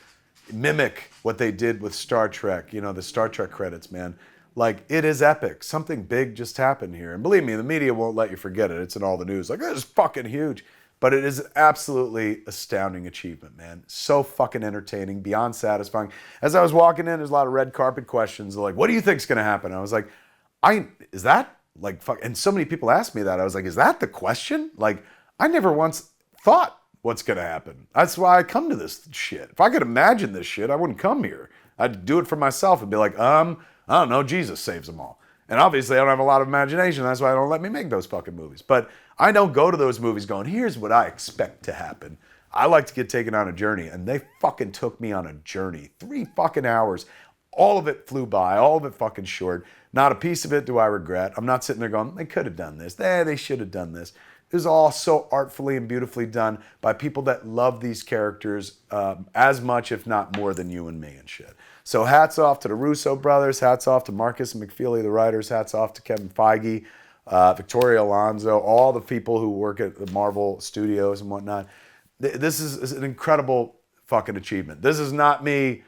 mimic what they did with Star Trek, the Star Trek credits, man. Like, it is epic. Something big just happened here. And believe me, the media won't let you forget it. It's in all the news. Like, this is fucking huge. But it is an absolutely astounding achievement, man. So fucking entertaining, beyond satisfying. As I was walking in, there's a lot of red carpet questions. Like, what do you think's going to happen? I was like, is that, like, fuck? And so many people asked me that. I was like, is that the question? Like, I never once thought what's going to happen. That's why I come to this shit. If I could imagine this shit, I wouldn't come here. I'd do it for myself and be like, I don't know, Jesus saves them all. And obviously I don't have a lot of imagination. That's why I don't let me make those fucking movies. But I don't go to those movies going, here's what I expect to happen. I like to get taken on a journey. And they fucking took me on a journey. 3 fucking hours. All of it flew by. All of it fucking short. Not a piece of it do I regret. I'm not sitting there going, they could have done this. They should have done this. It was all so artfully and beautifully done by people that love these characters as much, if not more, than you and me and shit. So hats off to the Russo brothers. Hats off to Marcus and McFeely, the writers. Hats off to Kevin Feige, Victoria Alonso, all the people who work at the Marvel Studios and whatnot. This is an incredible fucking achievement. This is not me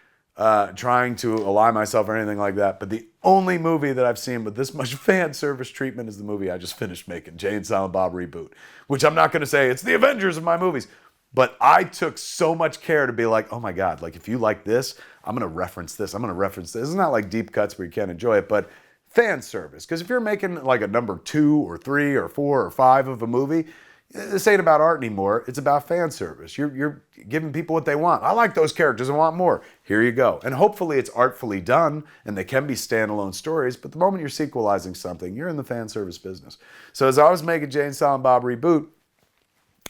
trying to ally myself or anything like that, but the only movie that I've seen with this much fan service treatment is the movie I just finished making, Jay and Silent Bob Reboot, which I'm not going to say it's the Avengers of my movies, but I took so much care to be like, oh my God, like if you like this, I'm going to reference this. I'm going to reference this. It's not like deep cuts where you can't enjoy it, but fan service. Because if you're making like a number 2 or 3 or 4 or 5 of a movie, this ain't about art anymore. It's about fan service. You're giving people what they want. I like those characters and want more. Here you go. And hopefully it's artfully done and they can be standalone stories, but the moment you're sequelizing something, you're in the fan service business. So as I was making Jay and Silent Bob Reboot,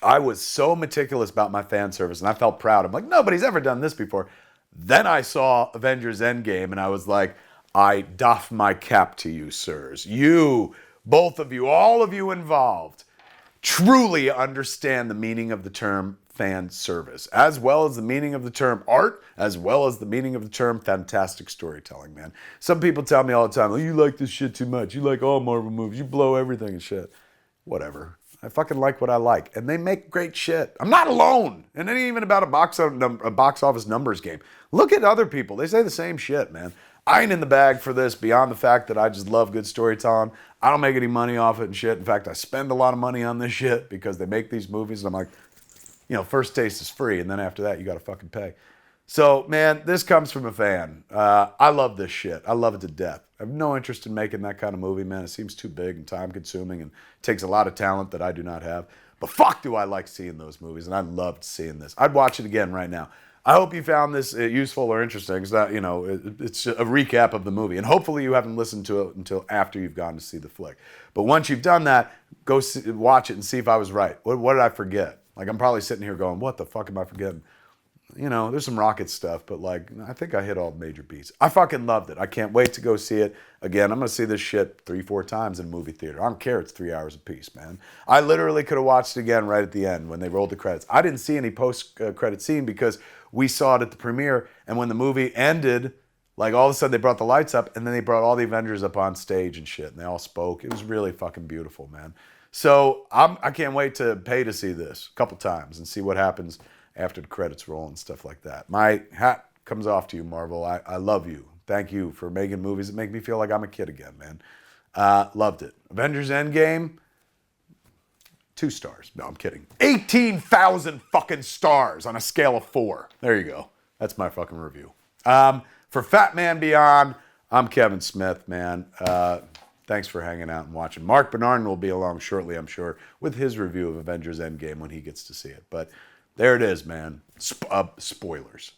I was so meticulous about my fan service and I felt proud. I'm like, nobody's ever done this before. Then I saw Avengers Endgame and I was like, I doff my cap to you, sirs. You, both of you, all of you involved, truly understand the meaning of the term fan service, as well as the meaning of the term art, as well as the meaning of the term fantastic storytelling, man. Some people tell me all the time, oh, you like this shit too much. You like all Marvel movies. You blow everything and shit. Whatever. I fucking like what I like. And they make great shit. I'm not alone. And it ain't even about a box office numbers game. Look at other people. They say the same shit, man. I ain't in the bag for this beyond the fact that I just love good storytelling. I don't make any money off it and shit. In fact, I spend a lot of money on this shit because they make these movies. And I'm like, you know, first taste is free. And then after that, you got to fucking pay. So, man, this comes from a fan. I love this shit. I love it to death. I have no interest in making that kind of movie, man. It seems too big and time consuming and takes a lot of talent that I do not have. But fuck do I like seeing those movies. And I loved seeing this. I'd watch it again right now. I hope you found this useful or interesting. It's not, you know, it's a recap of the movie. And hopefully you haven't listened to it until after you've gone to see the flick. But once you've done that, go watch it and see if I was right. What did I forget? Like, I'm probably sitting here going, what the fuck am I forgetting? You know, there's some rocket stuff, but like, I think I hit all the major beats. I fucking loved it. I can't wait to go see it. Again, I'm going to see this shit 3-4 times in a movie theater. I don't care. It's 3 hours apiece, man. I literally could have watched it again right at the end when they rolled the credits. I didn't see any post-credit scene because we saw it at the premiere, and when the movie ended, like all of a sudden they brought the lights up, and then they brought all the Avengers up on stage and shit, and they all spoke. It was really fucking beautiful, man. So I can't wait to pay to see this a couple times and see what happens after the credits roll and stuff like that. My hat comes off to you, Marvel. I love you. Thank you for making movies that make me feel like I'm a kid again, man. Loved it. Avengers Endgame, 2 stars. No, I'm kidding. 18,000 fucking stars on a scale of 4. There you go. That's my fucking review. For Fatman Beyond, I'm Kevin Smith, man. Thanks for hanging out and watching. Mark Bernardin will be along shortly, I'm sure, with his review of Avengers Endgame when he gets to see it. But there it is, man. Spoilers.